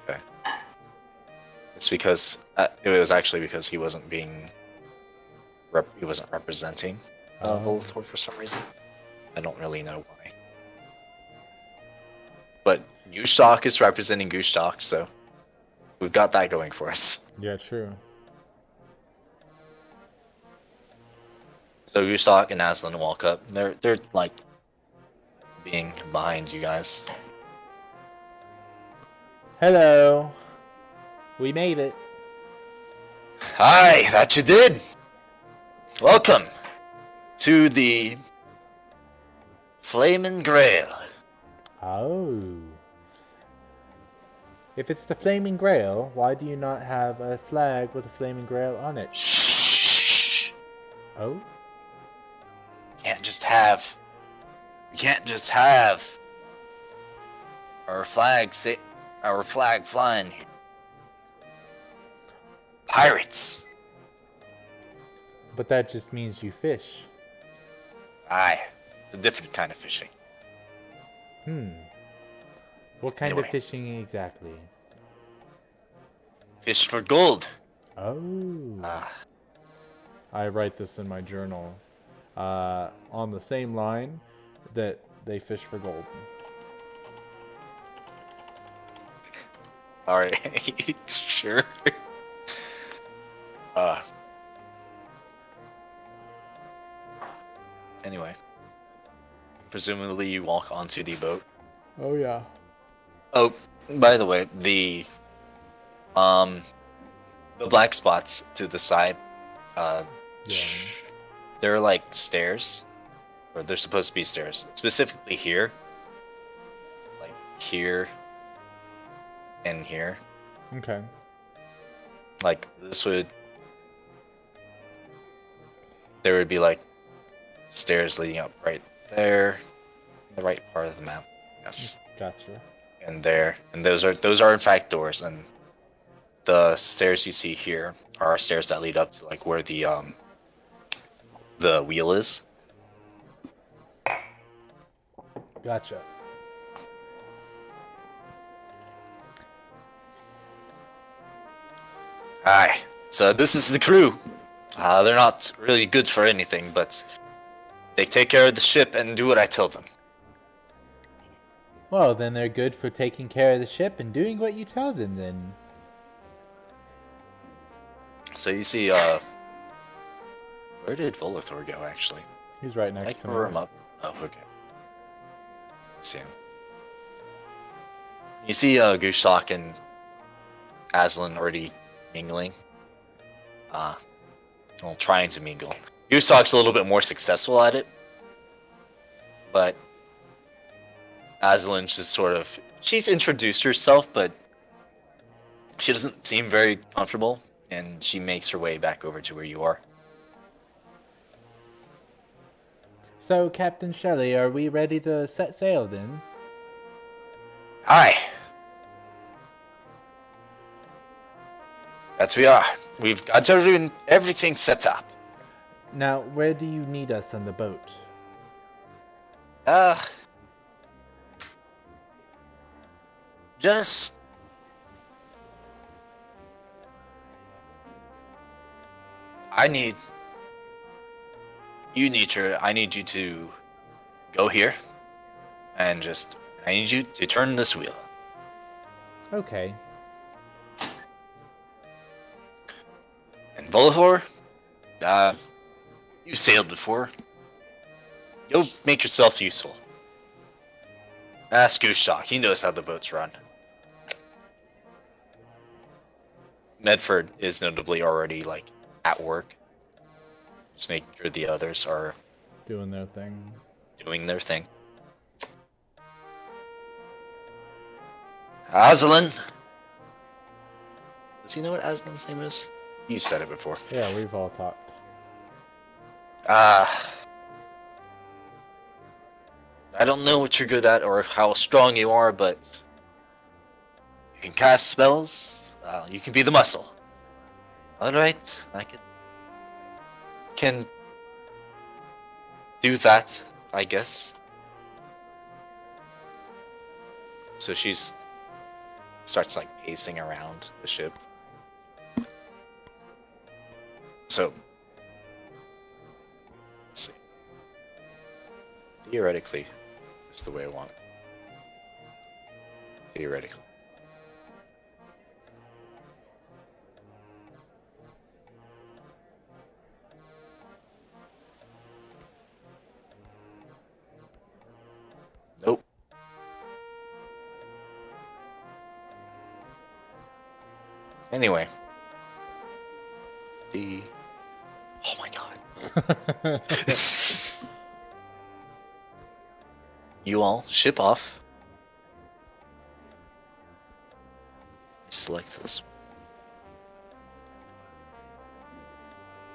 Okay. It's because it was actually because he wasn't being he wasn't representing Volator for some reason. I don't really know why. But Goosehawk is representing Goosehawk, so we've got that going for us. Yeah, true. So Goosehawk and Aslan walk up. They're like being behind you guys. Hello. We made it. Hi, that you did. Welcome to the Flamin' Grail. Oh. If it's the Flaming Grail, why do you not have a flag with a Flaming Grail on it? Shh. Oh? We can't just have our flag flying here. Pirates. But that just means you fish. Aye, it's a different kind of fishing. What kind Anyway. of fishing exactly? Fish for gold. Oh. Ah, I write this in my journal. On the same line that they fish for gold. alright, sure. Anyway. Presumably you walk onto the boat. Oh yeah. Oh, by the way, the black spots to the side, Yeah. they're like stairs, or they're supposed to be stairs. Specifically here, like here and here. Okay. Like there would be like stairs leading up right there, the right part of the map. Yes. Gotcha. And there, and those are in fact doors, and the stairs you see here are stairs that lead up to like where the wheel is. Gotcha. Aye. So this is the crew. They're not really good for anything, but They take care of the ship and do what I tell them. Well, then they're good for taking care of the ship and doing what you tell them, then. So you see, where did Volithor go, actually? He's right I next to cover him me. up. Oh, okay. See him. You see, Gushak and Aslan already mingling. Well, trying to mingle. Gushak's a little bit more successful at it. But Aslan's just sort of... She's introduced herself, but she doesn't seem very comfortable, and she makes her way back over to where you are. So, Captain Shelley, are we ready to set sail then? Aye. That's we are. We've got everything set up. Now, where do you need us on the boat? Just... I need you to go here and I need you to turn this wheel. Okay. And Volithor, you sailed before. You'll make yourself useful. Ask Gushak, he knows how the boats run. Medford is notably already, at work. Just making sure the others are Doing their thing. doing their thing. Aslan! Does he know what Aslan's name is? You said it before. Yeah, we've all talked. I don't know what you're good at or how strong you are, but you can cast spells. You can be the muscle. Alright, I can do that, I guess. So she's starts pacing around the ship. So let's see. Theoretically, this is the way I want it. Theoretically. Nope. Anyway. Oh my god. You all ship off. Select this.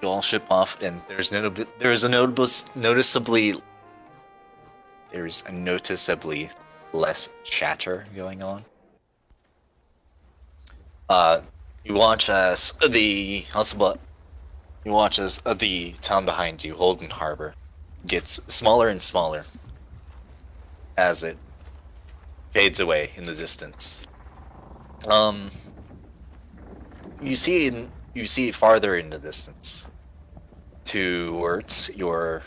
You all ship off, and there's a noticeably less chatter going on. You watch as the town behind you, Holden Harbor, gets smaller and smaller as it fades away in the distance. You see farther in the distance, towards your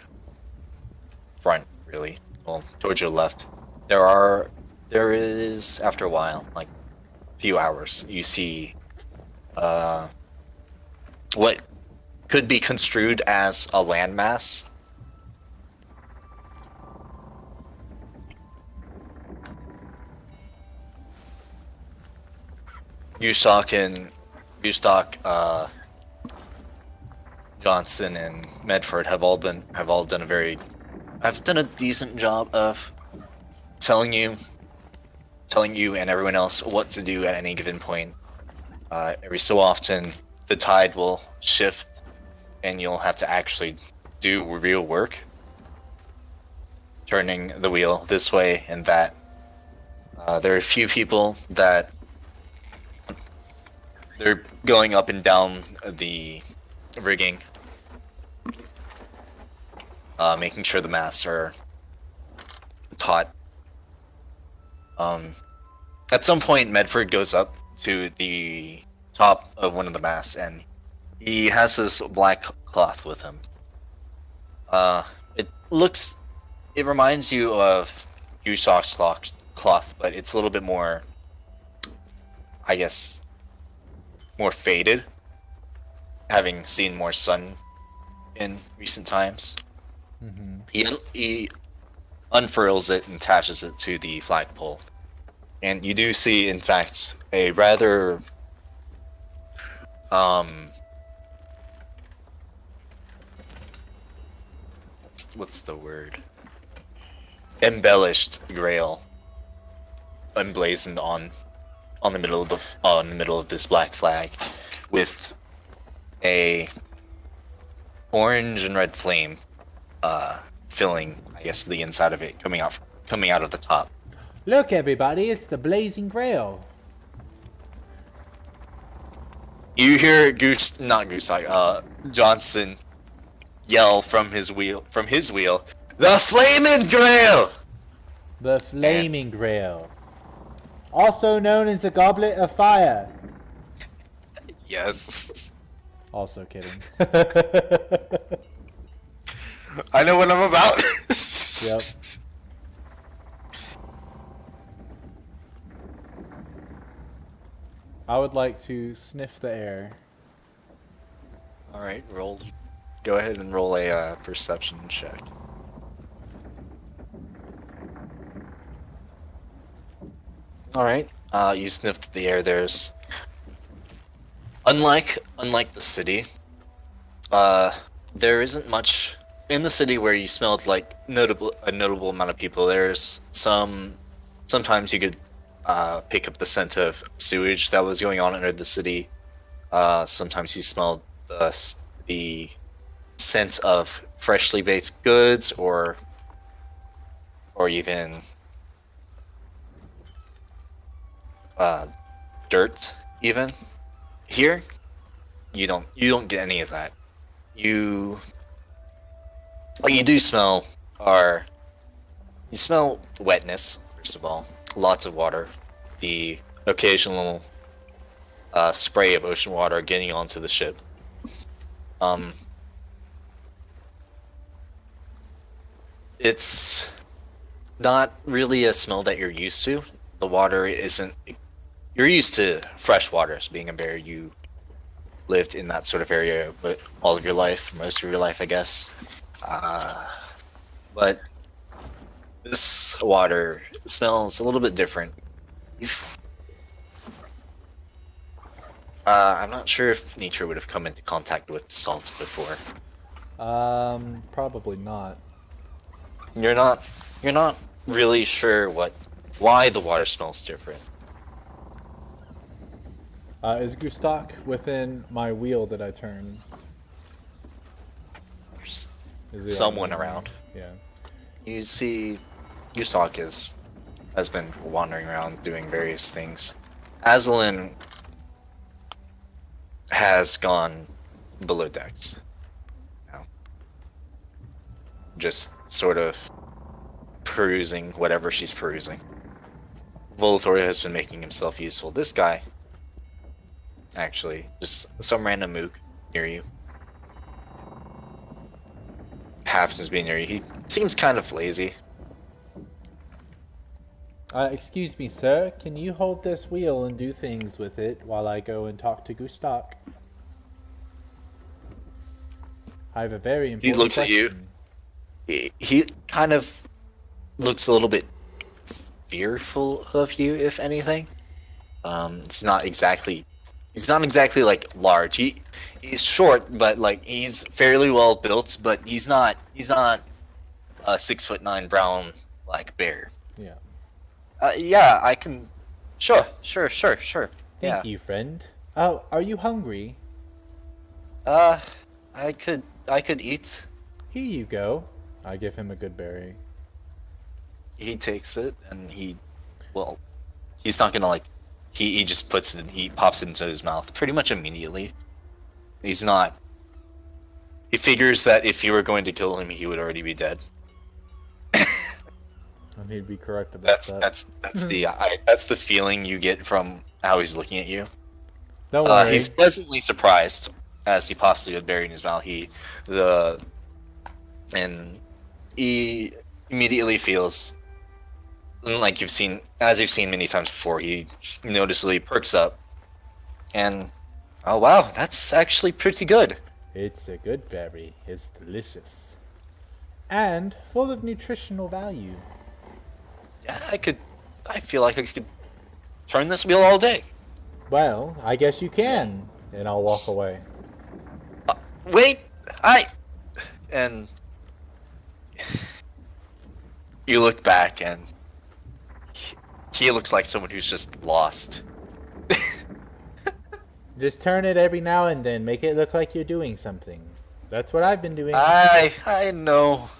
front, really. Well, towards your left. There is, after a while, a few hours, you see what could be construed as a landmass. Gustock, Johnson, and Medford have done a decent job of telling you and everyone else what to do at any given point. Every so often, the tide will shift, and you'll have to actually do real work, turning the wheel this way and that. There are a few people that they're going up and down the rigging, making sure the masts are taut. At some point, Medford goes up to the top of one of the masts, and he has this black cloth with him. looks. It reminds you of Yusok's cloth, but it's a little bit more, I guess, more faded, having seen more sun in recent times. He unfurls it and attaches it to the flagpole. And you do see, in fact, a rather what's the word? Embellished grail emblazoned on the middle of this black flag, with a orange and red flame filling, I guess, the inside of it, coming out of the top. Look, everybody, it's the Blazing Grail. You hear Johnson yell from his wheel, "The Flaming Grail!" The Flaming Grail. Also known as the Goblet of Fire. Yes. Also kidding. I know what I'm about. Yep. I would like to sniff the air. Alright, go ahead and roll a perception check. Alright, you sniffed the air. There's unlike the city, there isn't much in the city where you smelled like a notable amount of people. There's sometimes you could pick up the scent of sewage that was going on under the city. Sometimes you smelled the scent of freshly baked goods, or even dirt. Even here, you don't get any of that. What you do smell you smell wetness, first of all. Lots of water. The occasional spray of ocean water getting onto the ship. It's not really a smell that you're used to. The water isn't. You're used to fresh water, so being a bear, you lived in that sort of area, but all of your life, most of your life, I guess. But this water smells a little bit different. I'm not sure if nature would have come into contact with salt before. Probably not. You're not really sure why the water smells different. Is Gustak within my wheel that I turn? There's Is he someone on me? around. Yeah. You see, Yusak has been wandering around doing various things. Aslan has gone below decks now. Just sort of perusing whatever she's perusing. Volatoria has been making himself useful. This guy, actually, just some random mook near you. Happens to be near you. He seems kind of lazy. Excuse me, sir. Can you hold this wheel and do things with it while I go and talk to Gustak? I have a very important He looks at you. He kind of looks a little bit fearful of you, if anything. He's not exactly like large. He's short, but like he's fairly well built, but he's not a 6'9" brown like bear. Yeah. Yeah, I can. Sure. Thank you, friend. Oh, are you hungry? I could eat. Here you go. I give him a good berry. He takes it and he's not gonna like. He just puts it. He pops it into his mouth pretty much immediately. He's not. He figures that if you were going to kill him, he would already be dead. I need to be correct about that. That's the feeling you get from how he's looking at you. Don't worry. He's pleasantly surprised as he pops the good berry in his mouth. he immediately feels like you've seen many times before. He noticeably perks up, and oh wow, that's actually pretty good. It's a good berry. It's delicious. And full of nutritional value. Yeah, I feel like I could turn this wheel all day. Well, I guess you can. And I'll walk away. Wait, and you look back, and he looks like someone who's just lost. Just turn it every now and then. Make it look like you're doing something. That's what I've been doing. I know.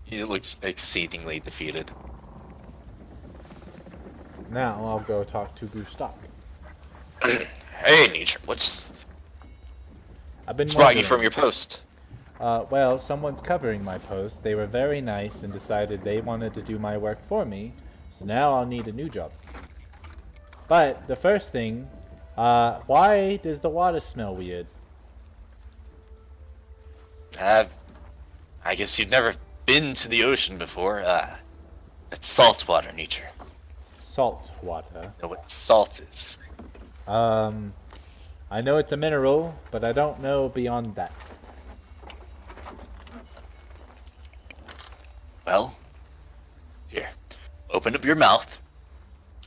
He looks exceedingly defeated. Now I'll go talk to Gustav. Hey, Nietzsche, what's I've been brought you wondering. from your post? Well, someone's covering my post. They were very nice and decided they wanted to do my work for me. So now I'll need a new job. But the first thing, why does the water smell weird? I guess you've never been to the ocean before. It's salt water, Nietzsche. Salt water. You know what salt is? I know it's a mineral, but I don't know beyond that. Well, here, open up your mouth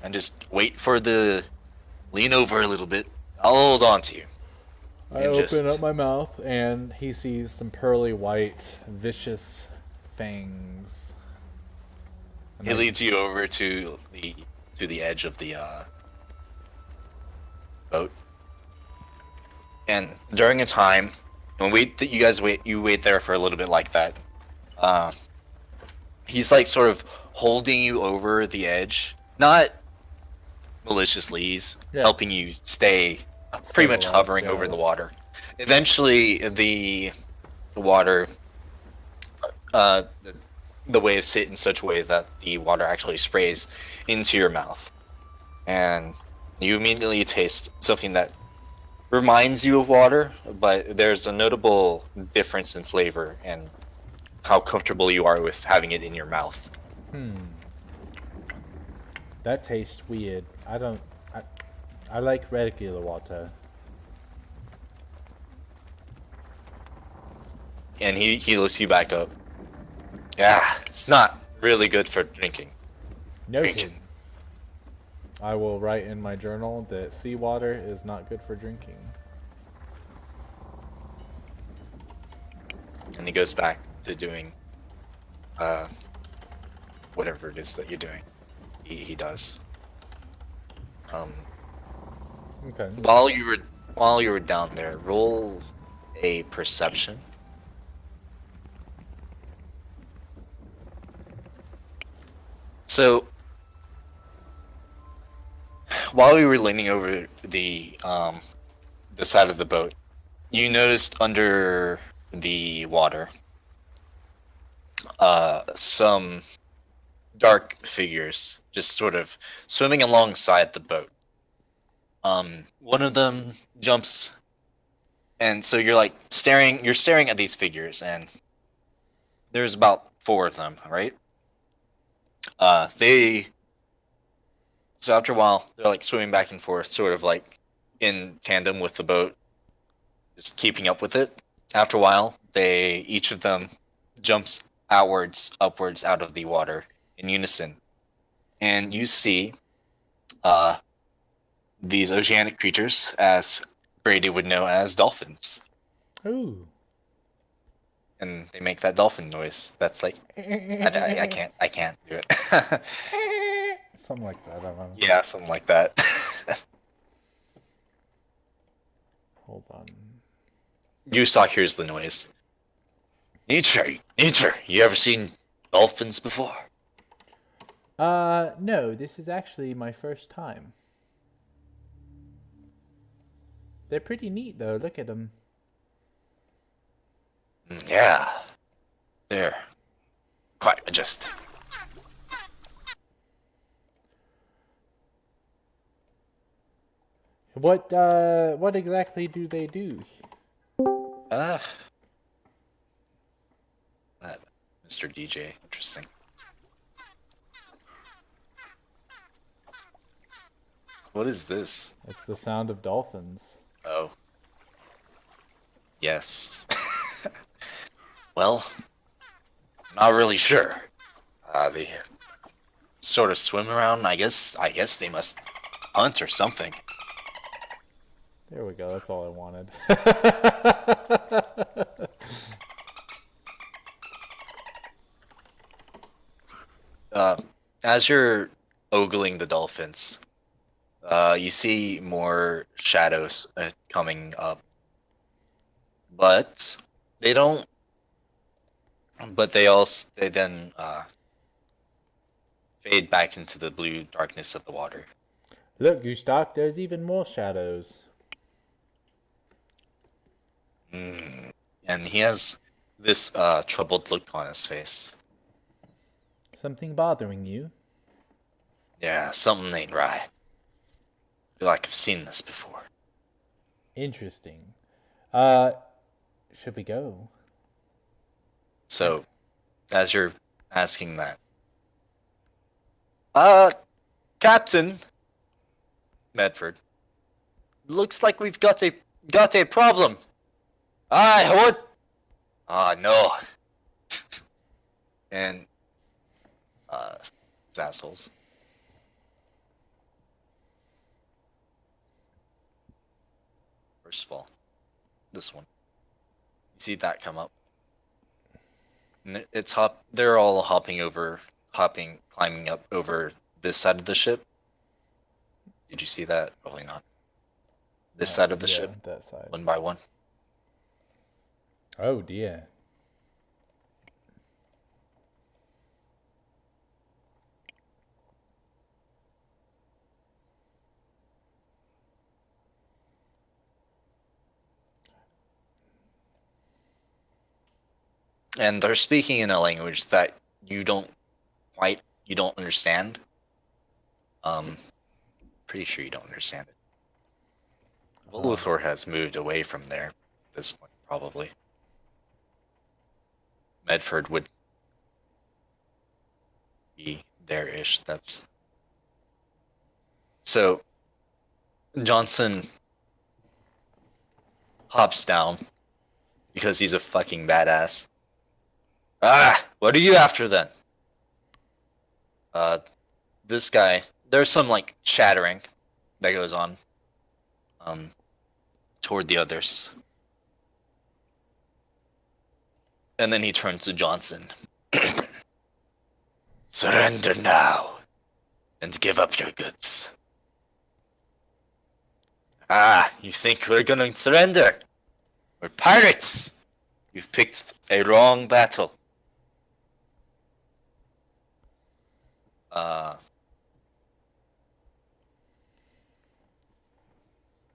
and just wait for the lean over a little bit. I'll hold on to you. I open up my mouth and he sees some pearly white, vicious fangs. And He I- leads you over to the edge of the boat. And during a time when you wait there for a little bit like that. He's like sort of holding you over the edge, not maliciously. He's Yeah. helping you stay pretty much Stabilize, hovering yeah. over the water. Eventually, the water, the waves hit in such a way that the water actually sprays into your mouth, and you immediately taste something that reminds you of water, but there's a notable difference in flavor and how comfortable you are with having it in your mouth. That tastes weird. I like regular water. And he lifts you back up. Yeah, it's not really good for drinking. Noted. Drinking. I will write in my journal that seawater is not good for drinking. And he goes back to doing whatever it is that you're doing. He does. Okay. While you were down there, roll a perception. So while we were leaning over the side of the boat, you noticed under the water some dark figures just sort of swimming alongside the boat. One of them jumps, and so you're staring at these figures, and there's about 4 of them, right? So after a while, they're like swimming back and forth, sort of like in tandem with the boat, just keeping up with it. After a while, each of them jumps upwards out of the water in unison, and you see these oceanic creatures, as Brady would know as dolphins, Ooh. and they make that dolphin noise. That's like I can't do it. Something like that. I don't know. Yeah, something like that. Hold on. Yusak hears the noise. Nietzsche, you ever seen dolphins before? No, this is actually my first time. They're pretty neat though, look at them. Yeah, they're quite majestic. What exactly do they do? That Mr. DJ. Interesting. What is this? It's the sound of dolphins. Oh. Yes. Well, not really sure. They sort of swim around. I guess they must hunt or something. There we go. That's all I wanted. As you're ogling the dolphins, you see more shadows coming up, but they don't. But they then fade back into the blue darkness of the water. Look, Gustak, there's even more shadows. And he has this troubled look on his face. Something bothering you? Yeah, something ain't right. Feel like I've seen this before. Interesting. Should we go? So, as you're asking that, Captain Medford, looks like we've got a problem. Aye, what? Ah, no. And these assholes. First of all, this one. You see that come up? And they're all climbing up over this side of the ship. Did you see that? Probably not. This side of the ship, that side. one by one. Oh dear. And they're speaking in a language that you don't understand. Pretty sure you don't understand it. Volithor has moved away from there at this point, probably. Medford would be there-ish. That's so. Johnson hops down because he's a fucking badass. Ah, what are you after then? This guy. There's some like chattering that goes on. Toward the others. And then he turns to Johnson. Surrender now, and give up your goods. Ah, you think we're gonna surrender? We're pirates! You've picked a wrong battle.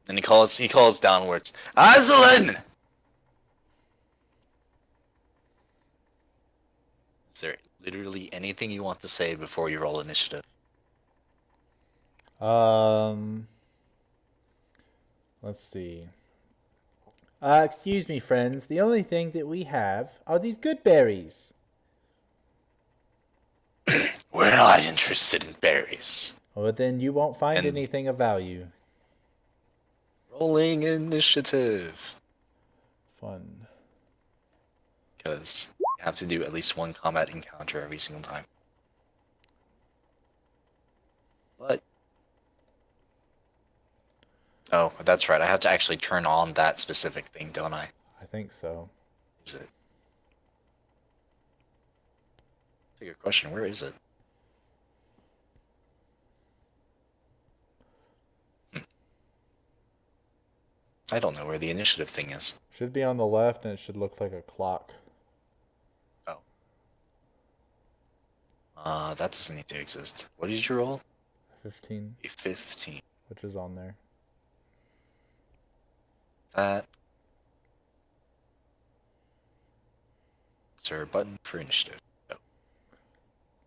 And he calls downwards. Aslan! Is there literally anything you want to say before you roll initiative? Let's see. Excuse me, friends. The only thing that we have are these good berries. We're not interested in berries. Well, then you won't find anything of value. Rolling initiative. Fun. Because you have to do at least one combat encounter every single time. But... oh, that's right. I have to actually turn on that specific thing, don't I? I think so. Is it? That's a good question. Where is it? I don't know where the initiative thing is. Should be on the left, and it should look like a clock. Oh. That doesn't need to exist. What did you roll? 15. A 15. Which is on there. That. Is there a button for initiative? No.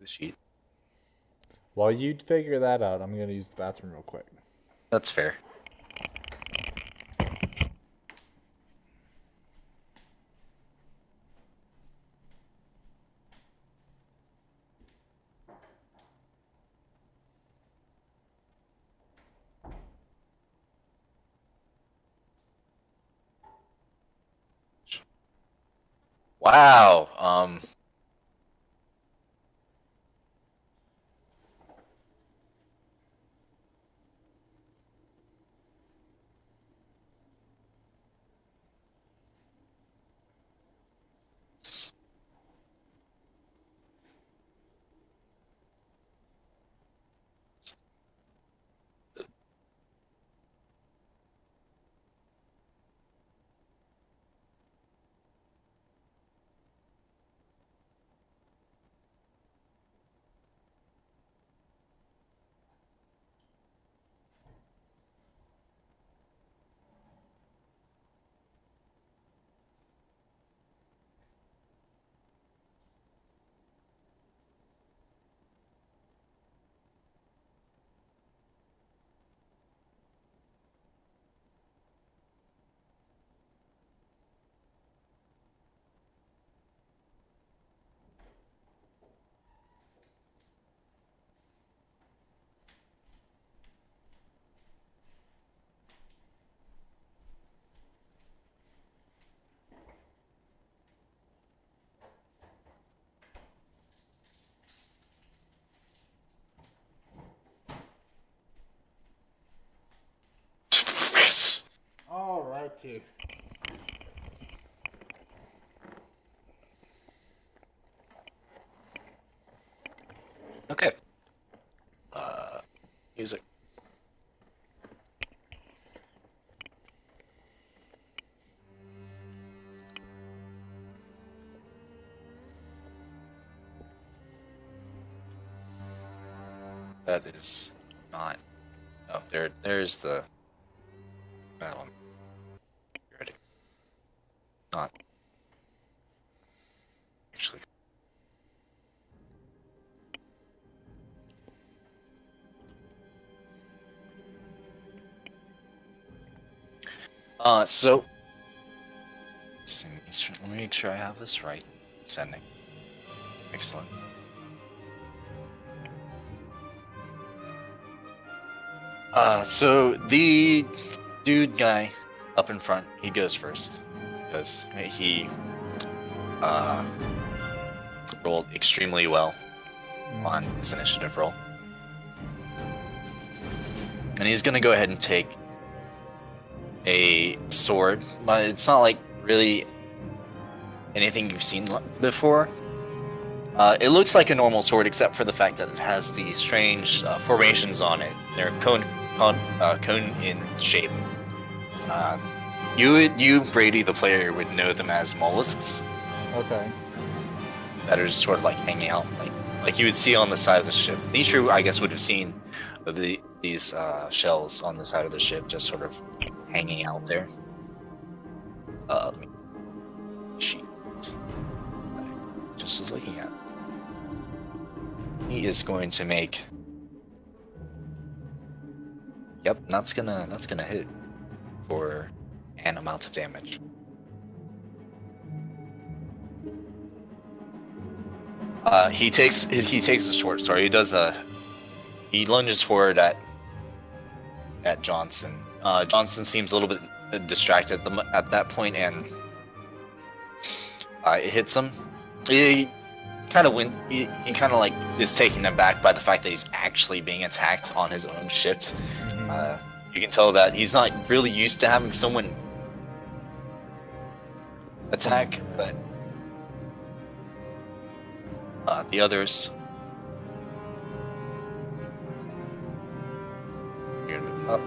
The sheet. While you figure that out, I'm going to use the bathroom real quick. That's fair. Wow. All righty. Okay. Music. That is not. Oh, there's the battle. Ready. Not actually. So let me make sure I have this right. Sending. Excellent. So the dude guy up in front, he goes first because he rolled extremely well on his initiative roll, and he's gonna go ahead and take a sword, but it's not like really anything you've seen before. It looks like a normal sword, except for the fact that it has these strange formations on it. They're cone in shape. You, Brady, the player, would know them as mollusks Okay. that are just sort of like hanging out, like you would see on the side of the ship. Nishu, I guess, would have seen these shells on the side of the ship, just sort of hanging out there. Let me sheet. Just was looking at. He is going to make. Yep, that's gonna hit for an amount of damage. He takes the short sword. He does he lunges forward at Johnson. Johnson seems a little bit distracted at that point, and it hits him. He kind of he kind of like is taken aback by the fact that he's actually being attacked on his own ship. You can tell that he's not really used to having someone attack, but the others. You're gonna move up.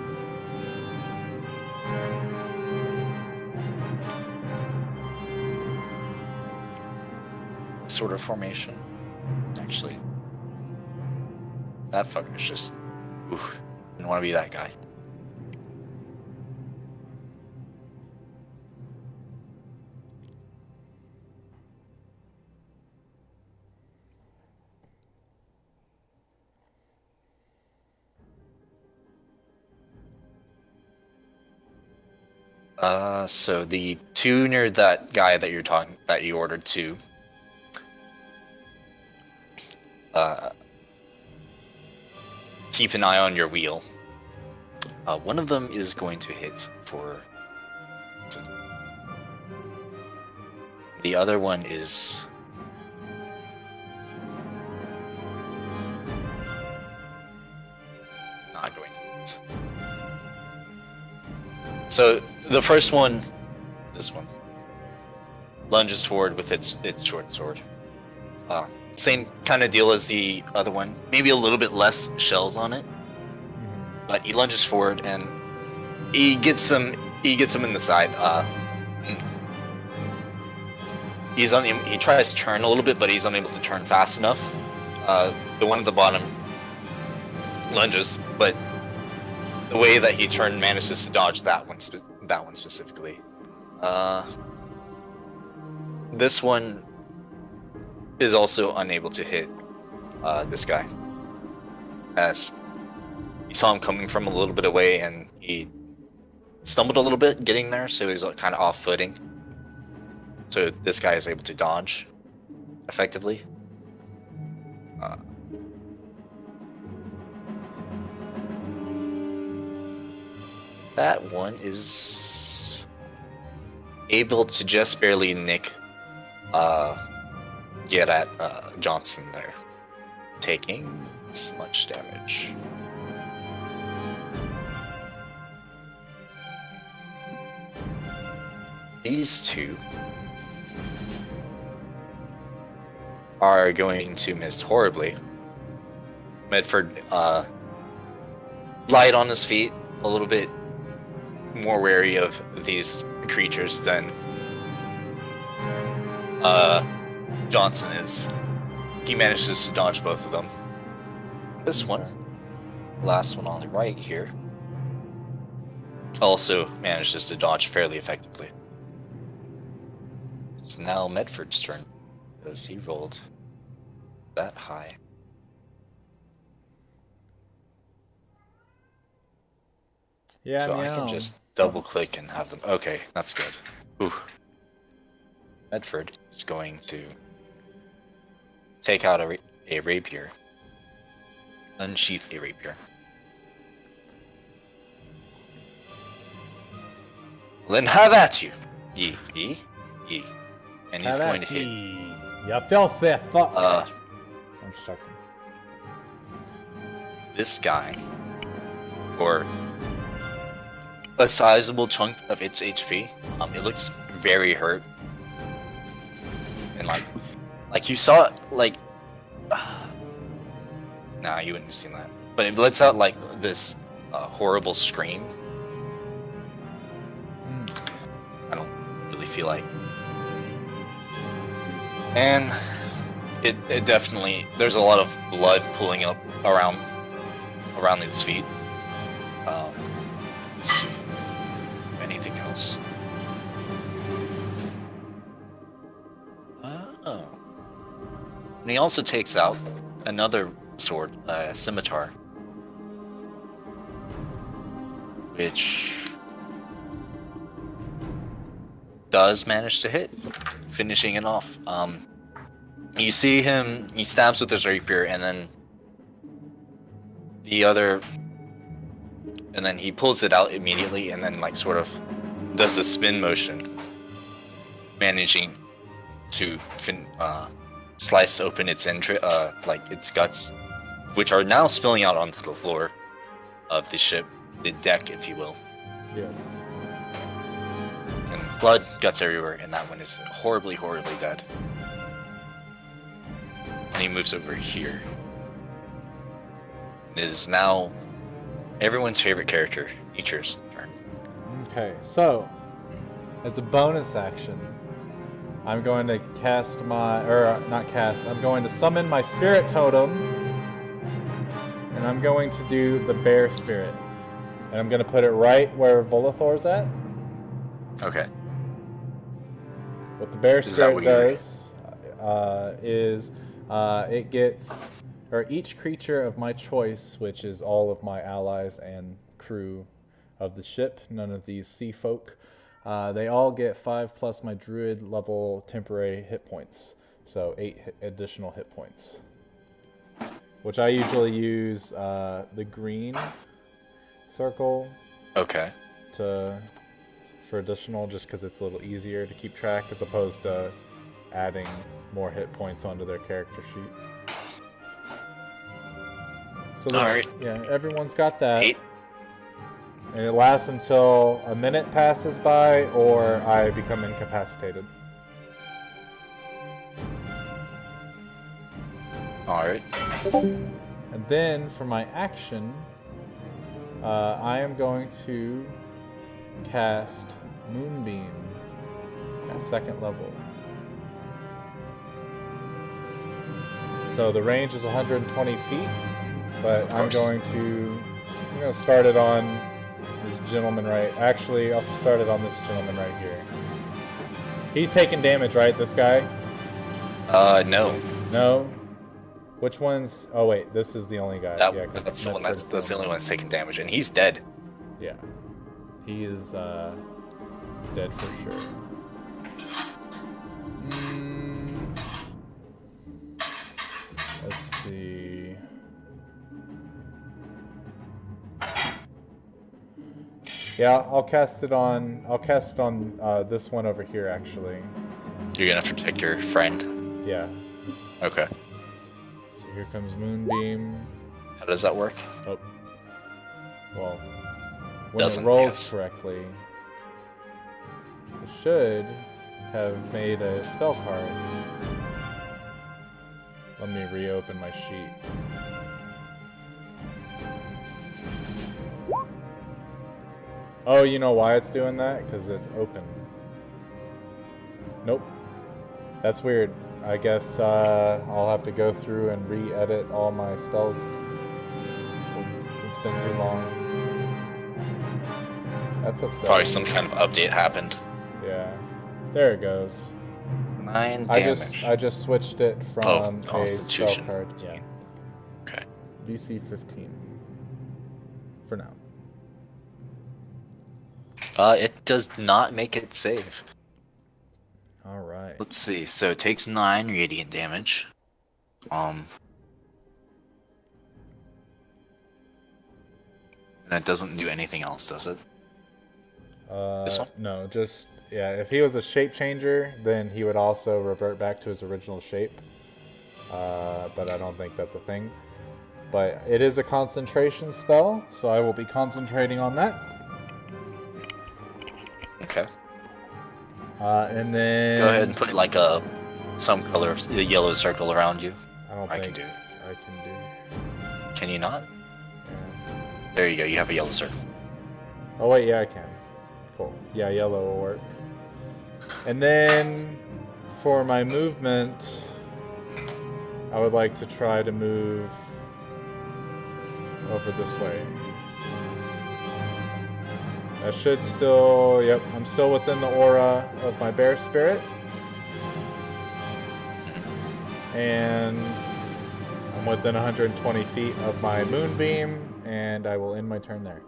Sort of formation. Actually, that fucker's just. Oof, didn't want to be that guy. So the two near that guy that you ordered to, keep an eye on your wheel. One of them is going to hit for. The other one is not going to. So the first one, this one, lunges forward with its short sword. Same kind of deal as the other one, maybe a little bit less shells on it, but he lunges forward and he gets him in the side. He tries to turn a little bit, but he's unable to turn fast enough. The one at the bottom lunges, but the way that he turned manages to dodge that one specifically. This one is also unable to hit this guy, as he saw him coming from a little bit away and he stumbled a little bit getting there, so he's kind of off footing. So this guy is able to dodge effectively. That one is able to just barely get at Johnson there, taking this much damage. These two are going to miss horribly. Medford light on his feet, a little bit more wary of these creatures than Johnson is. He manages to dodge both of them. This one, last one on the right here, also manages to dodge fairly effectively. It's now Medford's turn, because he rolled that high. Yeah, so meow. I can just double click and have them. Okay, that's good. Ooh. Medford is going to take out a rapier, unsheath a rapier. Then have at you, ye. And he's going to hit. You filthy fuck. I'm stuck. This guy, or a sizable chunk of its HP. It looks very hurt, and like you saw, nah, you wouldn't have seen that. But it lets out like this horrible scream. I don't really feel like, and it definitely, there's a lot of blood pooling up around its feet. Let's see. Anything else? Oh. And he also takes out another sword, a scimitar, which does manage to hit, finishing it off. You see him, he stabs with his rapier, and then he pulls it out immediately, and then sort of does the spin motion, managing to slice open its its guts, which are now spilling out onto the floor of the ship, the deck, if you will. Yes. And blood, guts everywhere, and that one is horribly, horribly dead. And he moves over here. It is now everyone's favorite character, Nature's turn. Okay, so as a bonus action, I'm going to I'm going to summon my spirit totem, and I'm going to do the bear spirit. And I'm going to put it right where Volathor's at. Okay. What the bear spirit does is it gets, or each creature of my choice, which is all of my allies and crew of the ship, none of these sea folk, they all get 5 plus my druid level temporary hit points. So 8 additional hit points. Which I usually use the green circle. Okay. For additional, just because it's a little easier to keep track as opposed to adding more hit points onto their character sheet. So Alright. yeah, everyone's got that. 8. And it lasts until a minute passes by or I become incapacitated. Alright. And then for my action, I am going to cast Moonbeam at 2nd level. So the range is 120 feet, but I'm going to start it on this gentleman right. Actually, I'll start it on this gentleman right here. He's taking damage, right? This guy? No. No. Which one's? Oh wait, this is the only guy. Yeah, That's the one. That's the only one that's taking damage, and he's dead. Yeah, he is dead for sure. Let's see. Yeah, I'll cast it on. This one over here, actually. You're gonna protect your friend. Yeah. Okay. So here comes Moonbeam. How does that work? Oh. Well, when Doesn't, it rolls yes. correctly, it should have made a spell card. Let me reopen my sheet. Oh, you know why it's doing that? Because it's open. Nope. That's weird. I guess I'll have to go through and re-edit all my spells. It's been too long. That's upsetting. Probably some kind of update happened. Yeah. There it goes. 9 damage. I just switched it from a spell Constitution. card. Yeah. Okay. DC 15. For now. It does not make it save. Alright. Let's see. So it takes 9 radiant damage. And it doesn't do anything else, does it? This one? No, just, yeah, if he was a shape changer, then he would also revert back to his original shape. But I don't think that's a thing. But it is a concentration spell, so I will be concentrating on that. Okay. And then... Go ahead and put like some color of the yellow circle around you. I don't I think can do. I can do. Can you not? Yeah. There you go. You have a yellow circle. Oh wait, yeah, I can. Cool. Yeah, yellow will work. And then for my movement, I would like to try to move over this way. I should still, yep, I'm still within the aura of my bear spirit. And I'm within 120 feet of my moonbeam, and I will end my turn there.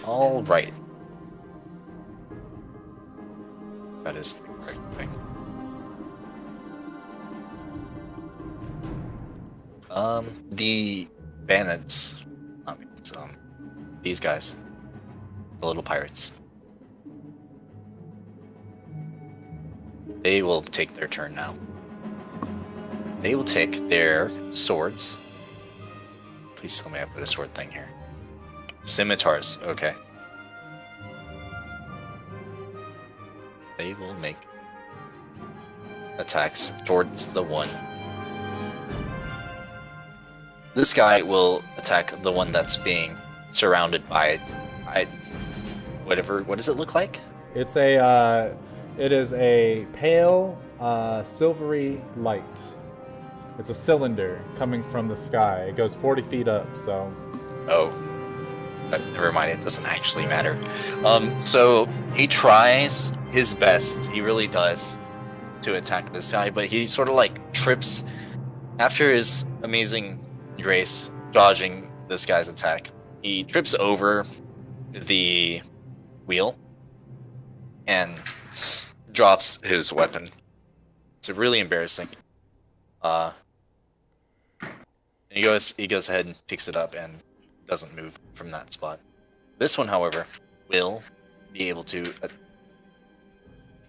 All right. That is the correct thing. The bandits, I mean, it's, these guys, the little pirates, they will take their turn now. They will take their swords. Please tell me I put a sword thing here. Scimitars, okay. They will make attacks towards the one. This guy will attack the one that's being surrounded by, whatever. What does it look like? It's a, it is a pale, silvery light. It's a cylinder coming from the sky. It goes 40 feet up, so. Oh, never mind. It doesn't actually matter. So he tries his best. He really does to attack this guy, but he sort of like trips after his amazing grace dodging this guy's attack. He trips over the wheel and drops his weapon. It's really embarrassing. And he goes ahead and picks it up and doesn't move from that spot. This one, however, will be able to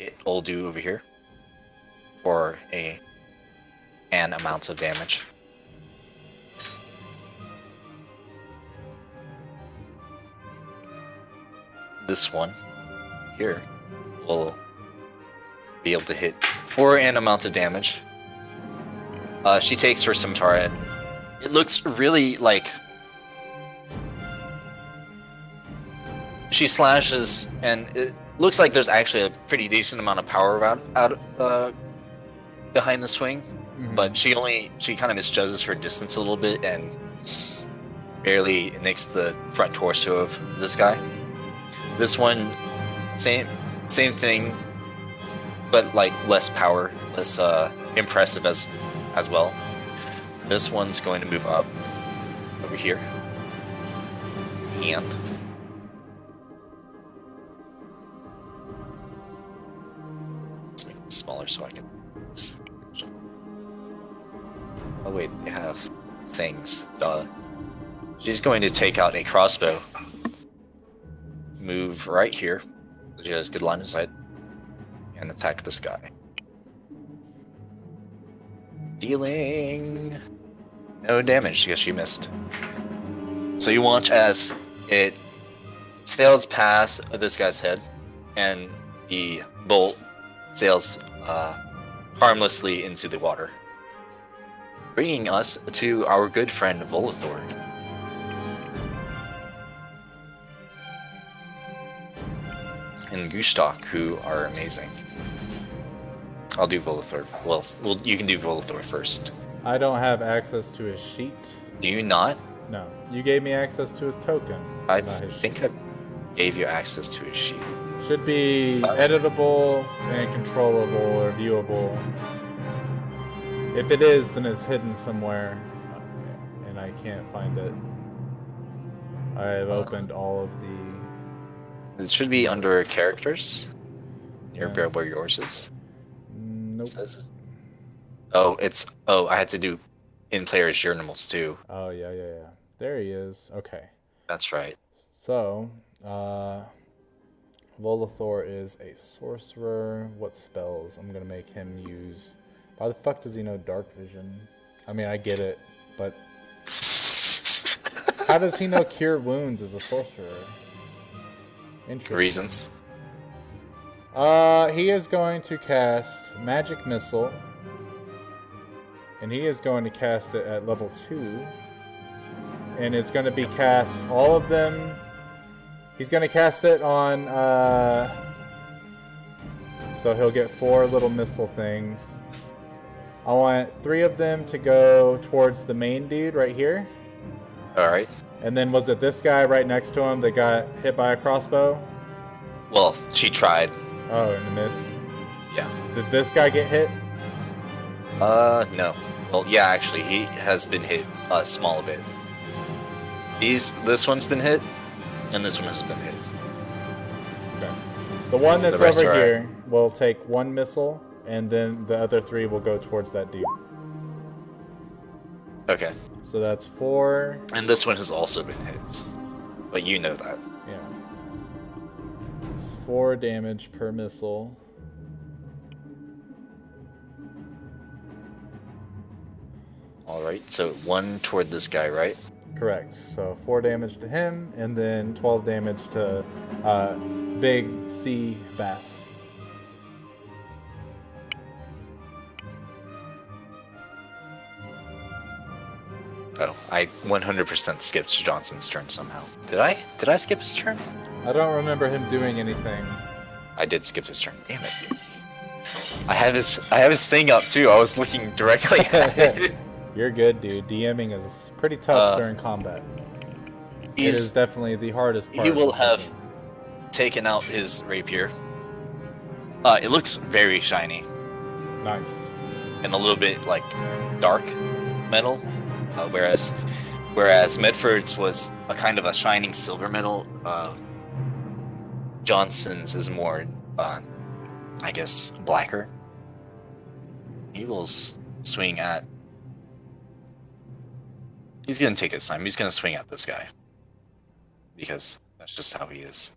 it'll do over here for an amount of damage. This one here will be able to hit for an amount of damage. She takes her scimitar and it looks really like she slashes, and it looks like there's actually a pretty decent amount of power behind the swing, but she kind of misjudges her distance a little bit and barely nicks the front torso of this guy. This one, same thing, but like less power, less impressive as well. This one's going to move up over here, and let's make it smaller so I can. Oh wait, they have things. Duh. She's going to take out a crossbow. Move right here. She has good line of sight. And attack this guy. Dealing no damage because she missed. So you watch as it sails past this guy's head, and the bolt sails harmlessly into the water. Bringing us to our good friend Volathor. And Gustok, who are amazing. I'll do Volathor. Well, you can do Volathor first. I don't have access to his sheet. Do you not? No. You gave me access to his token. I not his think sheet. I gave you access to his sheet. Should be editable and controllable or viewable. If it is, then it's hidden somewhere, and I can't find it. I have opened all of the... It should be under characters. Near Yeah. where yours is. Nope. Oh, I had to do in players journals too. Oh, yeah. There he is. Okay. That's right. So, Volathor is a sorcerer. What spells? I'm going to make him use... Why the fuck does he know Dark Vision? I mean, I get it, but... How does he know Cure Wounds as a sorcerer? Interesting. Reasons. He is going to cast Magic Missile. And he is going to cast it at level 2. And it's going to be cast, all of them. He's going to cast it on, so he'll get 4 little missile things. I want 3 of them to go towards the main dude right here. Alright. And then was it this guy right next to him that got hit by a crossbow? Well, she tried. Oh, and missed. Yeah. Did this guy get hit? No. Well, yeah, actually, he has been hit a small bit. This one's been hit, and this one has been hit. Okay. The one that's The rest over are here will take 1 missile, and then the other 3 will go towards that dude. Okay. So that's 4. And this one has also been hit. But you know that. Yeah. It's 4 damage per missile. Alright, so 1 toward this guy, right? Correct. So 4 damage to him, and then 12 damage to Big Sea Bass. Oh, I 100% skipped Johnson's turn somehow. Did I? Did I skip his turn? I don't remember him doing anything. I did skip his turn. Damn it. I have his thing up too. I was looking directly at it. You're good, dude. DMing is pretty tough during combat. It is definitely the hardest part. He will of the have game. taken out his rapier. It looks very shiny Nice. and a little bit like dark metal, whereas Medford's was a kind of a shining silver metal. Johnson's is more, I guess, blacker. He will swing at. He's gonna take his time. He's gonna swing at this guy because that's just how he is.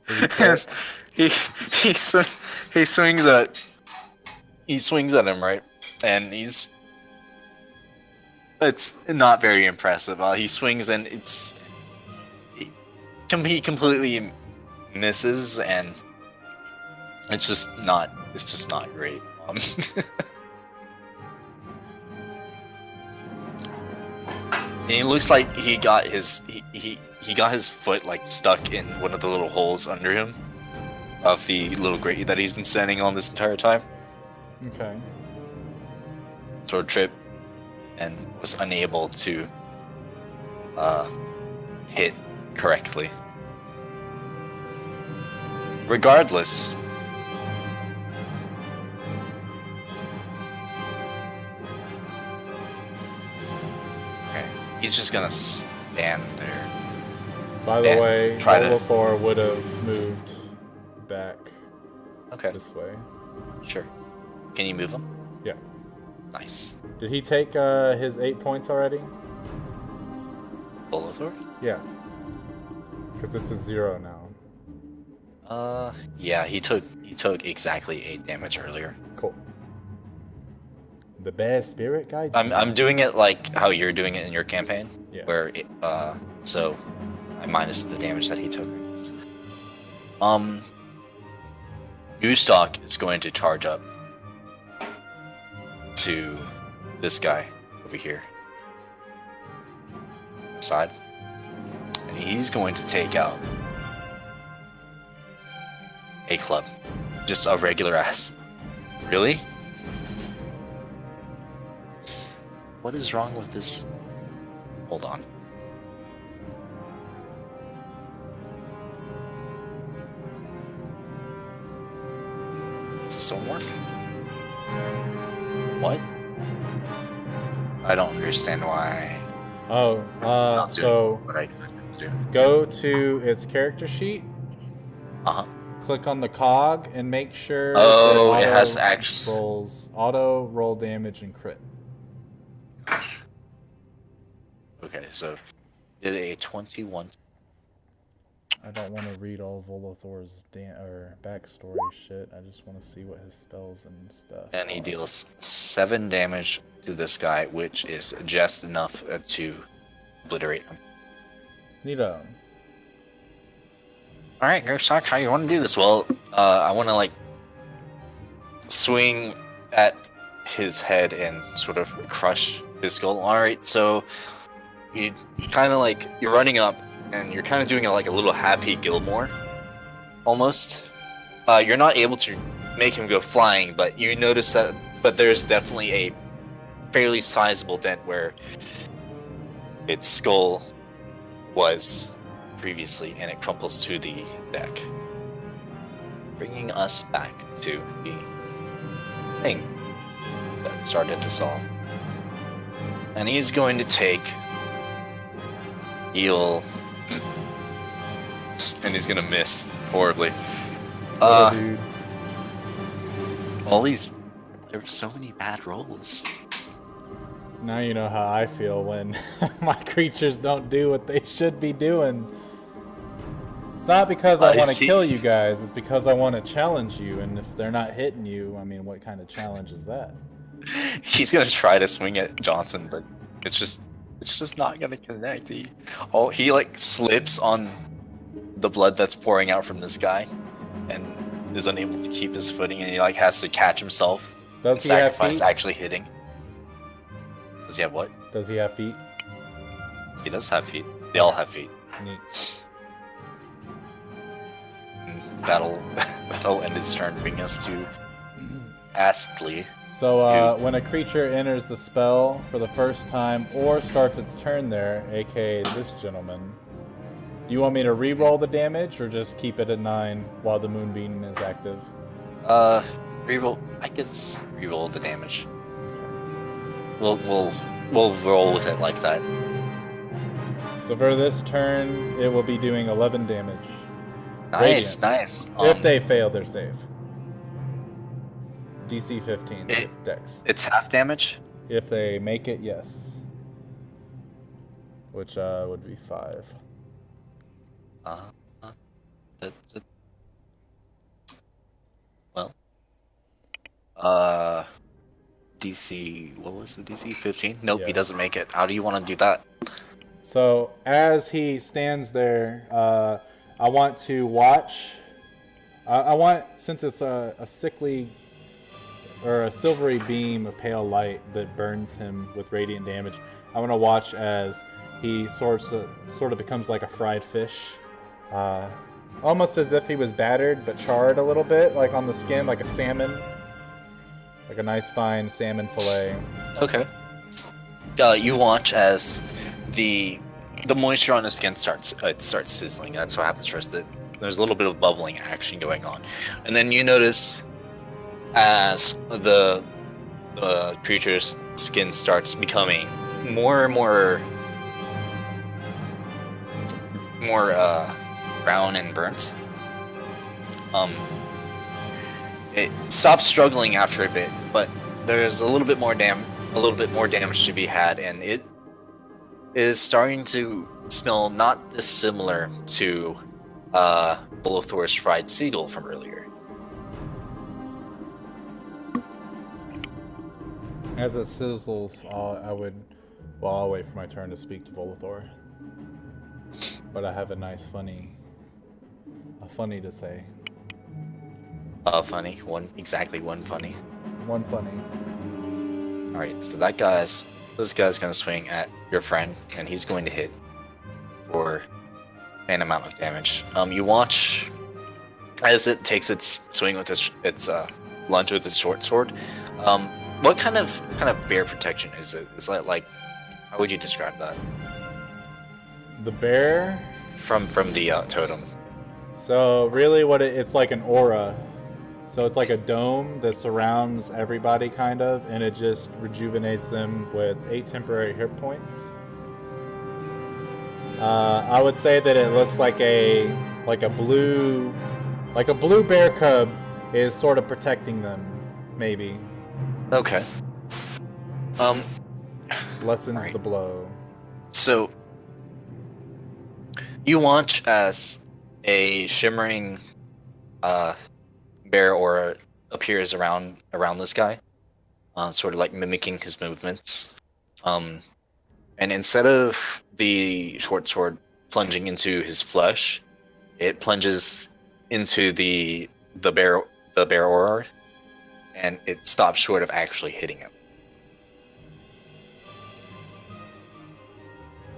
And he he sw- he swings at him, right, and it's not very impressive. He swings and he completely misses, and it's just not great. And it looks like he got his foot like stuck in one of the little holes under him of the little grate that he's been standing on this entire time. Okay. So it tripped and was unable to hit correctly. Regardless, okay, he's just gonna stand there. By the And way, try to- Lothair would have moved back Okay, this way. sure. Can you move him? Yeah. Nice. Did he take his 8 points already? Bolithor? Yeah. Because it's a 0 now. Yeah, he took exactly 8 damage earlier. Cool. The bad spirit guy? I'm doing it like how you're doing it in your campaign, Yeah. where so I minus the damage that he took. Ustock is going to charge up to this guy over here, side, and he's going to take out a club, just a regular ass. Really? What is wrong with this? Hold on. Does this one work? What? I don't understand why. Oh, Not doing so what I expected to do. go to its character sheet, Uh huh. click on the cog, and make sure Oh, that it has action. auto roll damage and crit. Okay, so did a 21. I don't want to read all Volothar's backstory shit. I just want to see what his spells and stuff. And he are. deals 7 damage to this guy, which is just enough to obliterate him. Neato. Alright, Gershak, how you want to do this? Well, I want to, like, swing at his head and sort of crush his skull. Alright, so you kind of, like, you're running up, and you're kind of doing, like, a little Happy Gilmore, almost. You're not able to make him go flying, but you notice that, but there's definitely a fairly sizable dent where its skull was previously, and it crumples to the deck, bringing us back to the thing that started us all. And he's going to take Eel, and he's gonna miss horribly. Dude. All these, there were so many bad rolls. Now you know how I feel when my creatures don't do what they should be doing. It's not because I want to see. kill you guys, it's because I want to challenge you, and if they're not hitting you, I mean, what kind of challenge is that? He's gonna try to swing at Johnson, but it's just not gonna connect. He like slips on the blood that's pouring out from this guy, and is unable to keep his footing, and he like has to catch himself. Does he have Sacrifice feet? actually hitting. Does he have what? Does he have feet? He does have feet. They all have feet. Neat. And that'll end his turn, bringing us to Astley. So, when a creature enters the spell for the first time or starts its turn there, aka this gentleman, do you want me to re-roll the damage or just keep it at 9 while the moonbeam is active? Reroll. I guess reroll the damage. We'll roll with it like that. So for this turn, it will be doing 11 damage. Nice, Radiant. nice. If they fail their save. DC 15, Dex. It's half damage. If they make it, yes. Which would be 5. Uh, DC. What was it? DC 15? Nope, Yeah. he doesn't make it. How do you want to do that? So as he stands there, I want to watch. I want, since it's a sickly or a silvery beam of pale light that burns him with radiant damage, I want to watch as he sort of becomes like a fried fish, almost as if he was battered but charred a little bit, like on the skin, like a salmon, like a nice fine salmon fillet. Okay. You watch as the moisture on his skin starts sizzling. That's what happens first. There's a little bit of bubbling action going on, and then you notice as the creature's skin starts becoming more and more brown and burnt. It stops struggling after a bit, but there's a little bit more damage to be had, and it is starting to smell not dissimilar to Bolithor's fried seagull from earlier. As it sizzles, I'll wait for my turn to speak to Volithor. But I have a funny to say. Funny. One funny. One funny. Alright, so this guy's gonna swing at your friend, and he's going to hit for an amount of damage. You watch as it takes its swing with its lunge with its short sword. What kind of bear protection is it? Is that like, how would you describe that? The bear? From the totem. So really it's like an aura. So it's like a dome that surrounds everybody kind of, and it just rejuvenates them with 8 temporary hit points. I would say that it looks like a blue bear cub is sort of protecting them, maybe. Okay. Lessens right. the blow. So you watch as a shimmering bear aura appears around this guy, sort of like mimicking his movements. And instead of the short sword plunging into his flesh, it plunges into the bear aura, and it stops short of actually hitting him,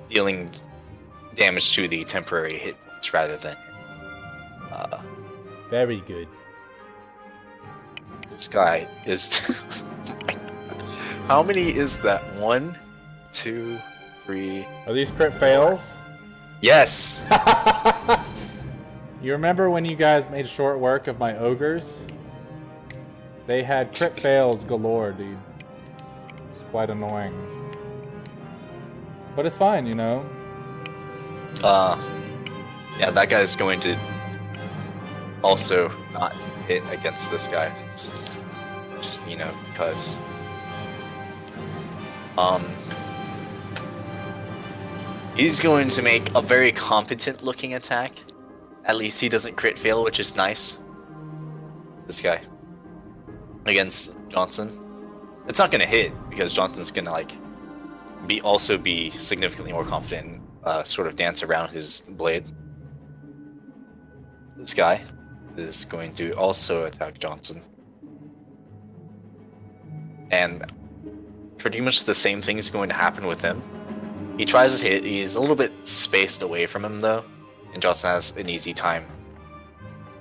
dealing damage to the temporary hit points rather than. Very good. This guy is. How many is that? 1, 2, 3. Are these crit fails? Yes. You remember when you guys made short work of my ogres? They had crit fails galore, dude. It's quite annoying. But it's fine, you know? Yeah, that guy's going to also not hit against this guy. It's just, because. He's going to make a very competent looking attack. At least he doesn't crit fail, which is nice. This guy. Against Johnson. It's not gonna hit, because Johnson's gonna be significantly more confident and sort of dance around his blade. This guy is going to also attack Johnson. And pretty much the same thing is going to happen with him. He tries to hit, he's a little bit spaced away from him though, and Johnson has an easy time.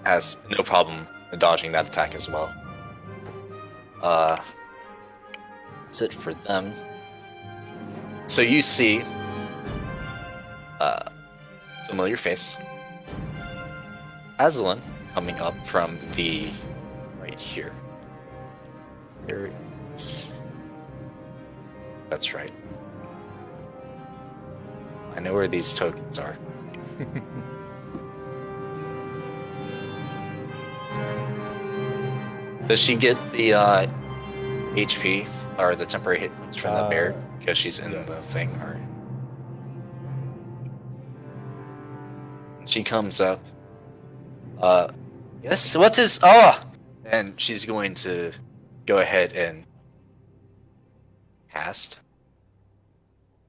Has no problem dodging that attack as well. That's it for them. So you see familiar face. Aslan coming up from the right here. Here is. That's right. I know where these tokens are. Does she get the HP or the temporary hit points from the bear because she's in the thing? Or she comes up. Yes. What is? Oh, and she's going to go ahead and cast.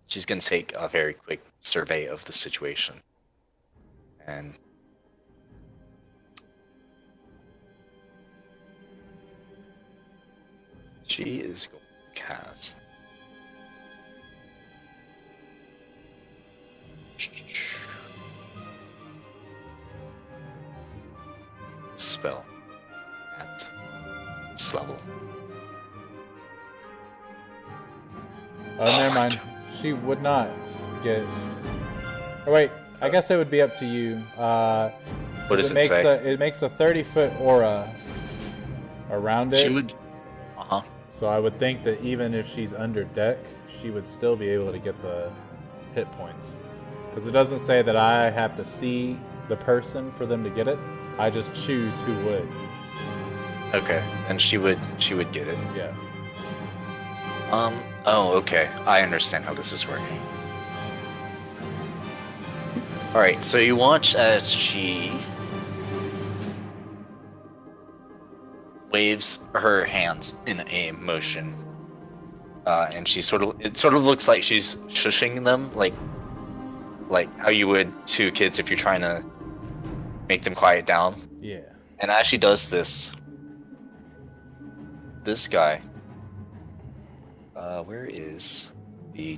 She's going to take a very quick survey of the situation. And she is going to cast. Spell at this level. Oh, never mind. She would not get. Oh, wait, I guess it would be up to you. What does it makes say? It makes a 30-foot aura around it. She would. So I would think that even if she's under deck, she would still be able to get the hit points. Because it doesn't say that I have to see the person for them to get it. I just choose who would. Okay, and she would get it. Yeah. Oh, okay. I understand how this is working. Alright, so you watch as she waves her hands in a motion. And she it sort of looks like she's shushing them, like how you would to kids if you're trying to make them quiet down. Yeah. And as she does this guy, where is the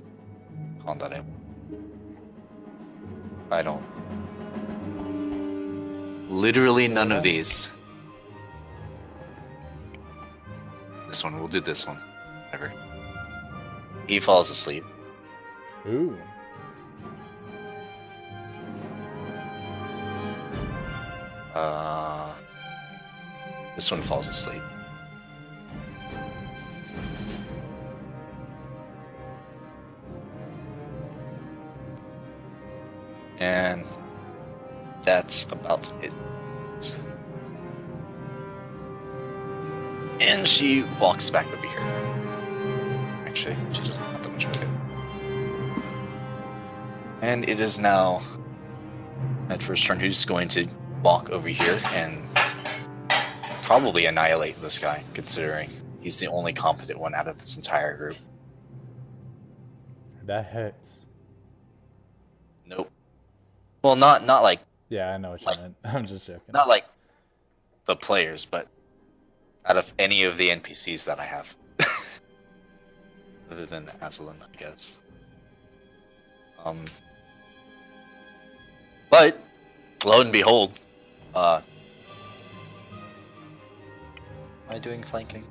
con that I don't. Literally none of these. This one, we'll do this one. Whatever. He falls asleep. Ooh. This one falls asleep. And that's about it. And she walks back over here. Actually, she doesn't have that much of it. And it is now Metro's turn, who's going to walk over here and probably annihilate this guy, considering he's the only competent one out of this entire group. That hurts. Nope. Well, not like Yeah, I know what you meant. I'm just joking. not like the players, but out of any of the NPCs that I have, other than Aslan, I guess. But lo and behold, am I doing flanking?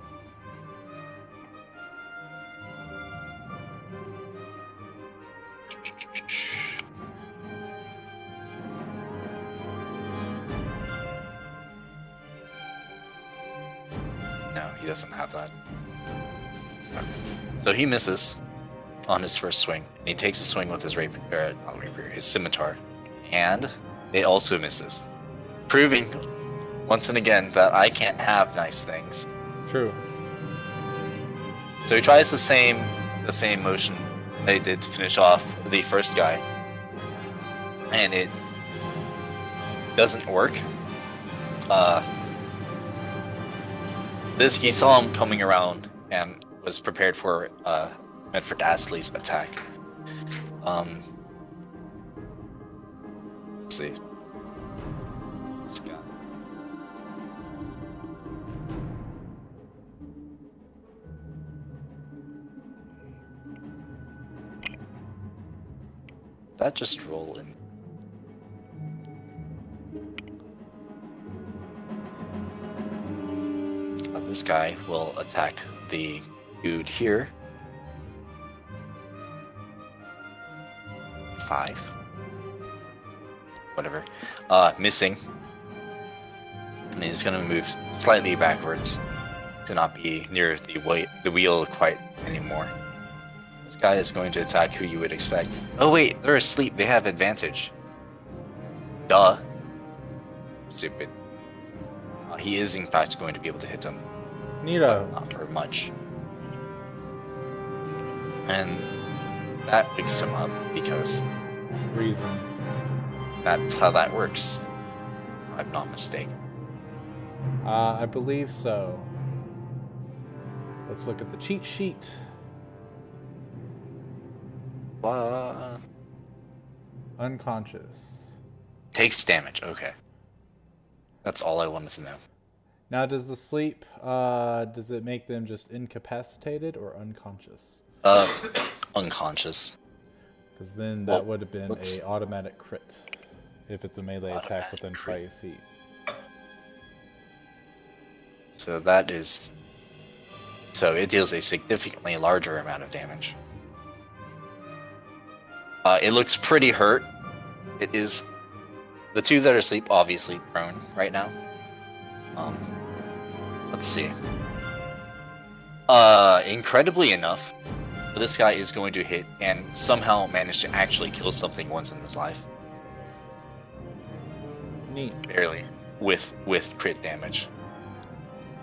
No, he doesn't have that. So he misses on his first swing, and he takes a swing with his his scimitar, and it also misses, proving once and again that I can't have nice things. True. So he tries the same motion that he did to finish off the first guy, and it doesn't work. He saw him coming around and was prepared for Medford Astley's attack. Let's see. This guy. That just roll in. This guy will attack the dude here. 5. Whatever. Missing. And he's gonna move slightly backwards to not be near the wheel quite anymore. This guy is going to attack who you would expect. Oh wait, they're asleep. They have advantage. Duh. Stupid. He is in fact going to be able to hit him. Neato. Not for much. And that wakes him up because Reasons. that's how that works. If I'm not mistaken. I believe so. Let's look at the cheat sheet. Unconscious. Takes damage. Okay. That's all I wanted to know. Now, does the sleep, does it make them just incapacitated or unconscious? Unconscious. Because then that would have been what's- a automatic crit if it's a melee attack within 5 feet. So that is... So it deals a significantly larger amount of damage. It looks pretty hurt. It is... The two that are asleep, obviously prone right now. Let's see. Incredibly enough, this guy is going to hit and somehow manage to actually kill something once in his life. Neat. Barely. With crit damage.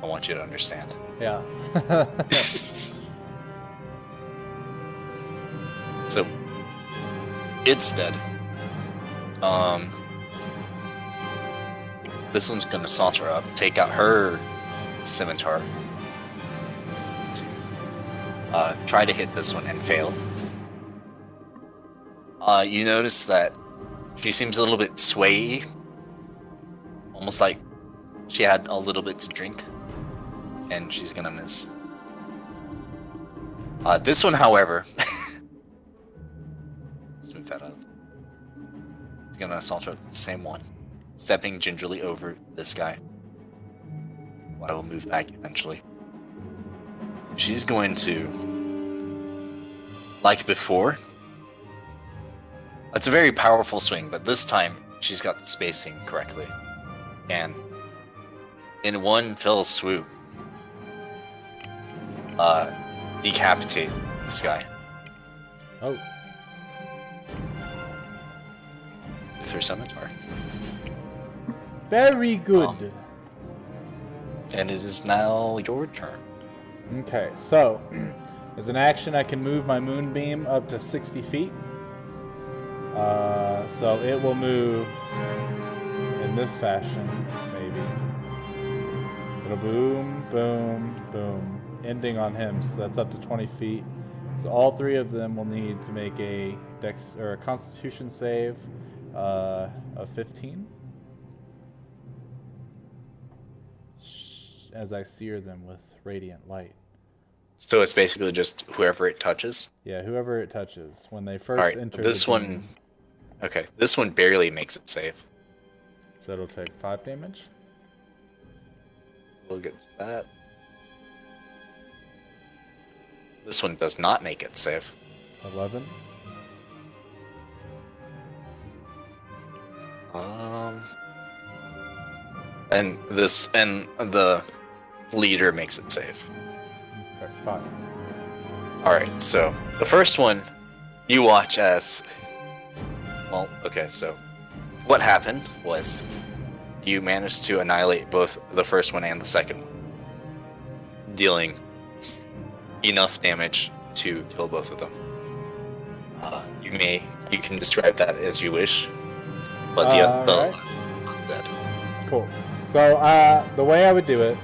I want you to understand. Yeah. So, it's dead. This one's gonna saunter up, take out her scimitar. Try to hit this one and fail. You notice that she seems a little bit swayy. Almost like she had a little bit to drink. And she's gonna miss. This one, however... Let's move that up. He's gonna saunter up the same one. Stepping gingerly over this guy. I will move back eventually. She's going to... Like before... It's a very powerful swing, but this time she's got the spacing correctly. And in one fell swoop, decapitate this guy. Oh. With her scimitar. Very good. And it is now your turn. Okay, so as an action, I can move my moonbeam up to 60 feet. So it will move in this fashion, maybe. It'll boom, boom, boom, ending on him. So that's up to 20 feet. So all three of them will need to make a Dex or a Constitution save of 15. As I sear them with radiant light. So it's basically just whoever it touches? Yeah, whoever it touches. When they first Alright, enter this the one... beam, Okay, this one barely makes it safe. so it'll take 5 damage. We'll get to that. This one does not make it safe. 11. And the leader makes it safe. Okay, 5. Alright, so the first one you watch as... Well, okay, so what happened was you managed to annihilate both the first one and the second one, dealing enough damage to kill both of them. You can describe that as you wish, but Alright. dead. Cool. So the way I would do it,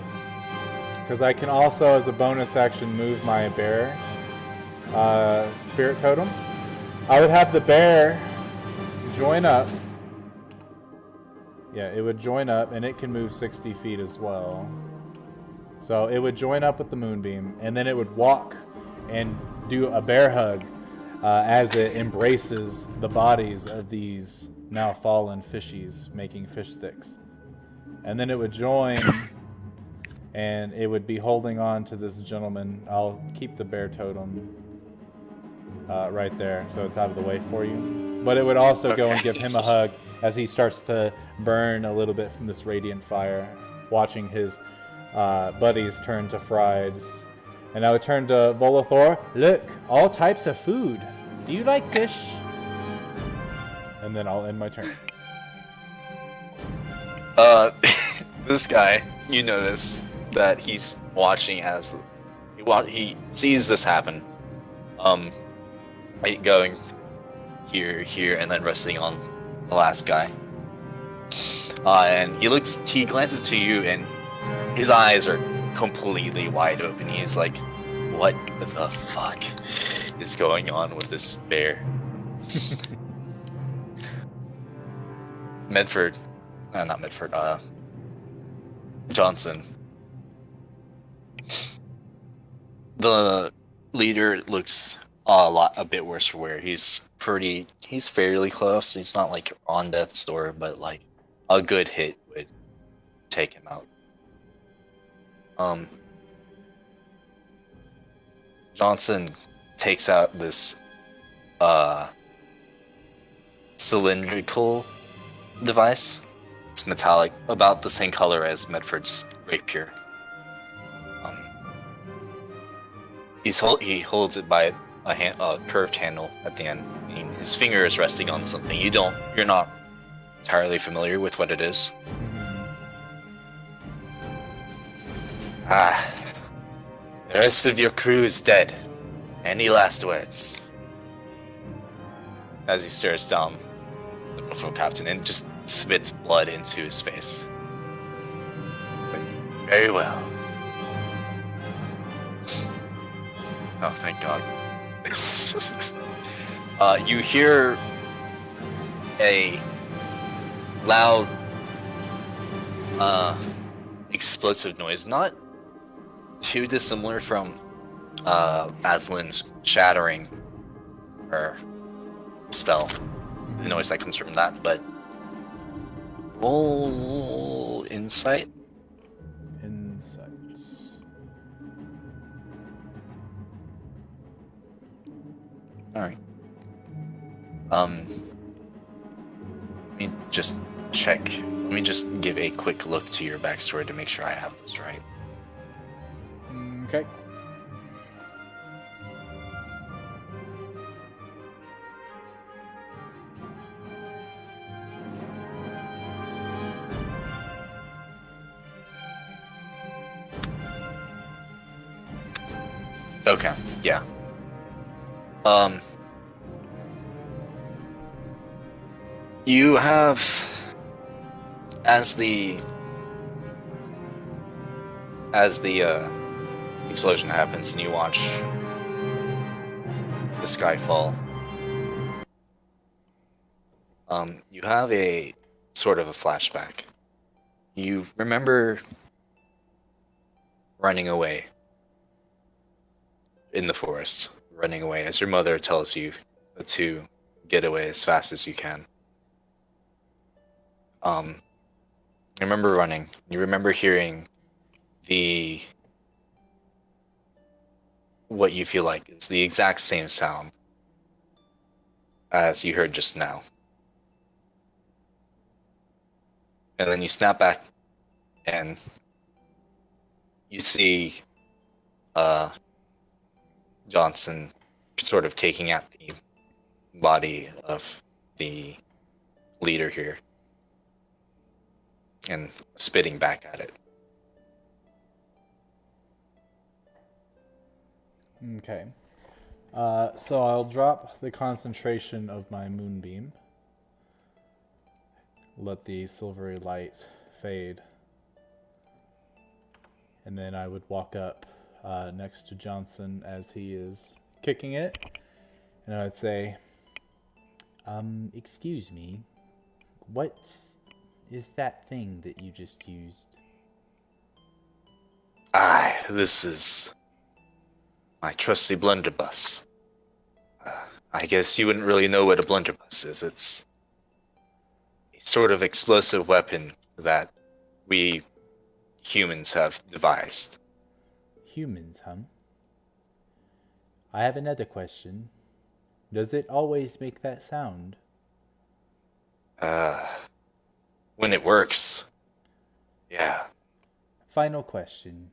because I can also, as a bonus action, move my bear spirit totem. I would have the bear join up. Yeah, it would join up, and it can move 60 feet as well. So it would join up with the moonbeam, and then it would walk and do a bear hug as it embraces the bodies of these now fallen fishies, making fish sticks. And then it would join, and it would be holding on to this gentleman. I'll keep the bear totem right there, so it's out of the way for you. But it would also go and give him a hug as he starts to burn a little bit from this radiant fire, watching his buddies turn to fries. And I would turn to Volathor. Look, all types of food. Do you like fish? And then I'll end my turn. This guy, you notice that he's watching as he sees this happen. Going here, and then resting on the last guy. And he glances to you, and his eyes are completely wide open. He's like, what the fuck is going on with this bear? Not Medford, Johnson. The leader looks a bit worse for wear. He's fairly close. He's not like on death's door, but like a good hit would take him out. Johnson takes out this cylindrical device. It's metallic, about the same color as Medford's rapier. He holds it by a curved handle at the end. And his finger is resting on something. You're not entirely familiar with what it is. The rest of your crew is dead. Any last words? As he stares down the buffalo captain and just spits blood into his face. Very well. Oh, thank God. You hear a loud, explosive noise, not too dissimilar from Aslan's shattering her spell, the noise that comes from that, but roll insight. Alright. Let me just check. Let me just give a quick look to your backstory to make sure I have this right. Okay. Okay, yeah. You have, as the explosion happens and you watch the sky fall, you have a sort of a flashback. You remember running away in the forest, running away as your mother tells you to get away as fast as you can. You remember running. You remember hearing what you feel like is the exact same sound as you heard just now. And then you snap back and you see Johnson sort of taking at the body of the leader here and spitting back at it. Okay. So I'll drop the concentration of my moonbeam. Let the silvery light fade. And then I would walk up next to Johnson as he is kicking it. And I would say, excuse me, what is that thing that you just used? This is my trusty blunderbuss. I guess you wouldn't really know what a blunderbuss is. It's a sort of explosive weapon that we humans have devised. Humans, huh? I have another question. Does it always make that sound? When it works. Yeah. Final question.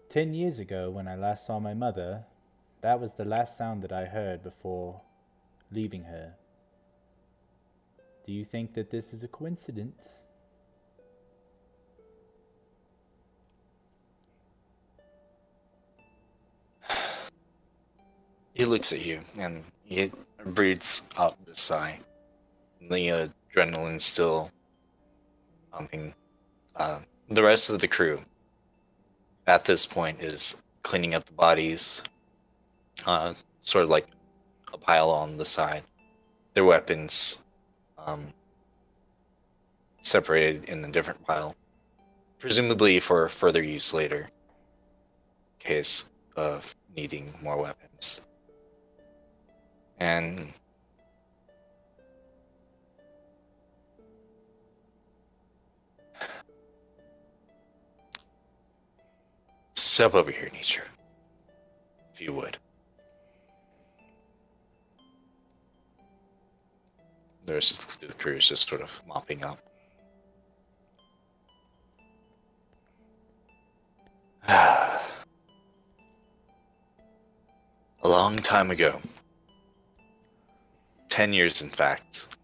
10 years ago, when I last saw my mother, that was the last sound that I heard before leaving her. Do you think that this is a coincidence? He looks at you and he breathes out the sigh. The adrenaline's still pumping. The rest of the crew at this point is cleaning up the bodies, sort of like a pile on the side. Their weapons separated in a different pile, presumably for further use later, in case of needing more weapons. And step over here, Nature, if you would. The rest of the crew is just sort of mopping up. A long time ago. 10 years, in fact.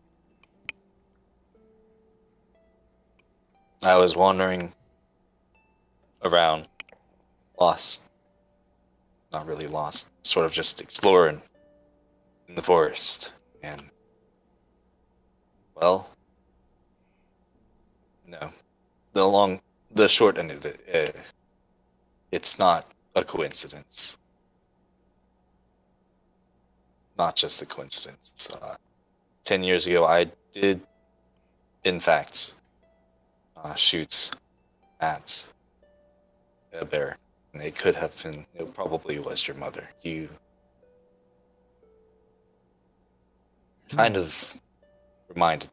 I was wandering around, lost. Not really lost, sort of just exploring in the forest. And, well, no. The short end of it, it's not a coincidence. Not just a coincidence. 10 years ago, I did, in fact, shoot at a bear. And it could have been, it probably was your mother. You kind of remind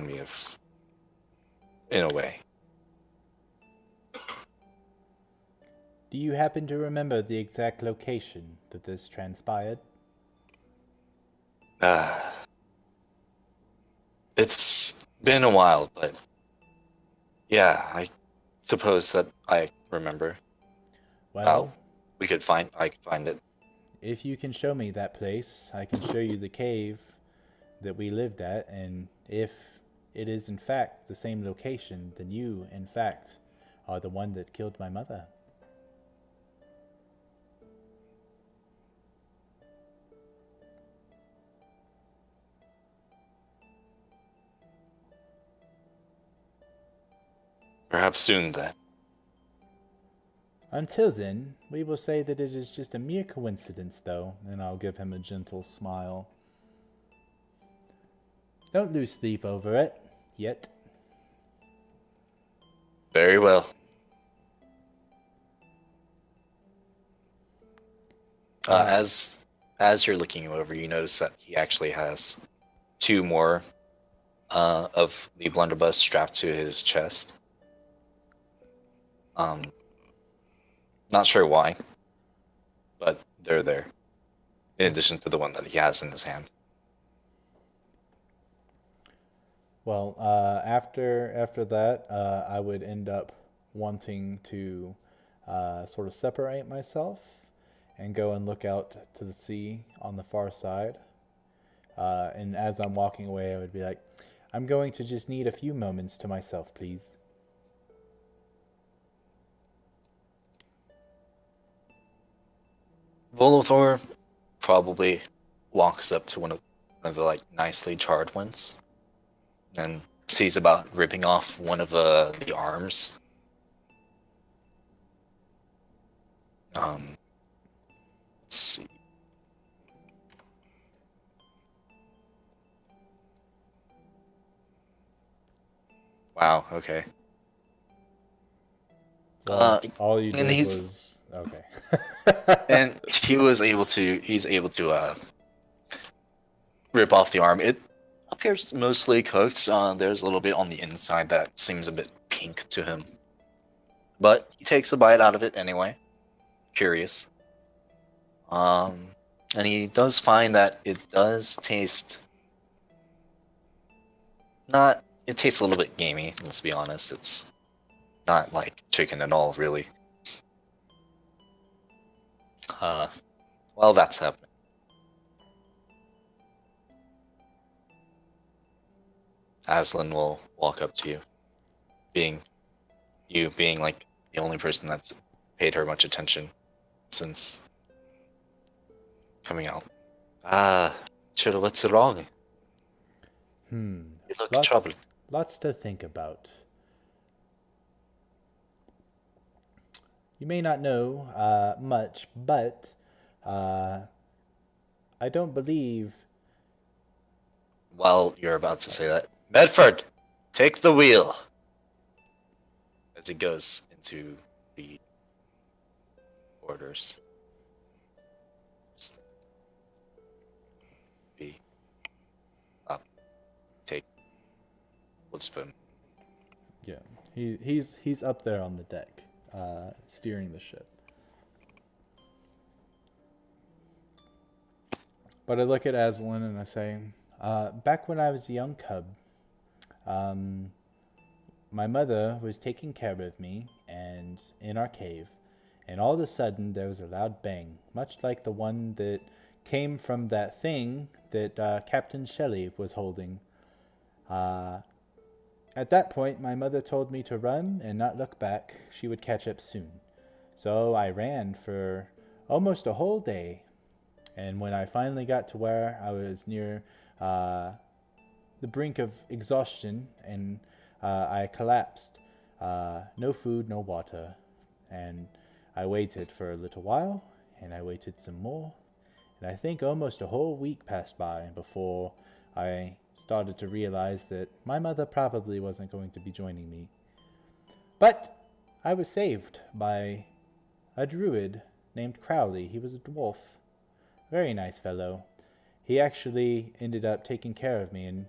me of, in a way. Do you happen to remember the exact location that this transpired? It's been a while, but yeah, I suppose that I remember. Well, I could find it. if you can show me that place, I can show you the cave that we lived at, and if it is in fact the same location, then you, in fact, are the one that killed my mother. Perhaps soon then. Until then, we will say that it is just a mere coincidence, though, and I'll give him a gentle smile. Don't lose sleep over it, yet. Very well. As you're looking him over, you notice that he actually has two more of the blunderbuss strapped to his chest. Not sure why, but they're there. In addition to the one that he has in his hand. Well, after that, I would end up wanting to sort of separate myself and go and look out to the sea on the far side. And as I'm walking away, I would be like, I'm going to just need a few moments to myself, please. Volothor probably walks up to one of the like nicely charred ones and sees about ripping off one of the arms. Let's see. Wow. Okay. Well, all you and did he's- was okay. And he's able to rip off the arm. It appears mostly cooked. There's a little bit on the inside that seems a bit pink to him, but he takes a bite out of it anyway. Curious. And he does find that it does taste not. It tastes a little bit gamey. Let's be honest. It's not like chicken at all, really. While that's happening, Aslan will walk up to you, being like the only person that's paid her much attention since coming out. Chilla, what's wrong? You look troubled. Lots to think about. You may not know much, but uh, I don't believe. While you're about to say that, Bedford, take the wheel. As it goes into the orders. Just be up. Take. We'll just put him. Yeah, he's up there on the deck, steering the ship. But I look at Aslan and I say, back when I was a young cub, my mother was taking care of me and in our cave, and all of a sudden there was a loud bang, much like the one that came from that thing that Captain Shelley was holding. At that point, my mother told me to run and not look back. She would catch up soon. So I ran for almost a whole day. And when I finally got to where I was near the brink of exhaustion and I collapsed, no food, no water. And I waited for a little while, and I waited some more. And I think almost a whole week passed by before I started to realize that my mother probably wasn't going to be joining me. But I was saved by a druid named Crowley. He was a dwarf. Very nice fellow. He actually ended up taking care of me and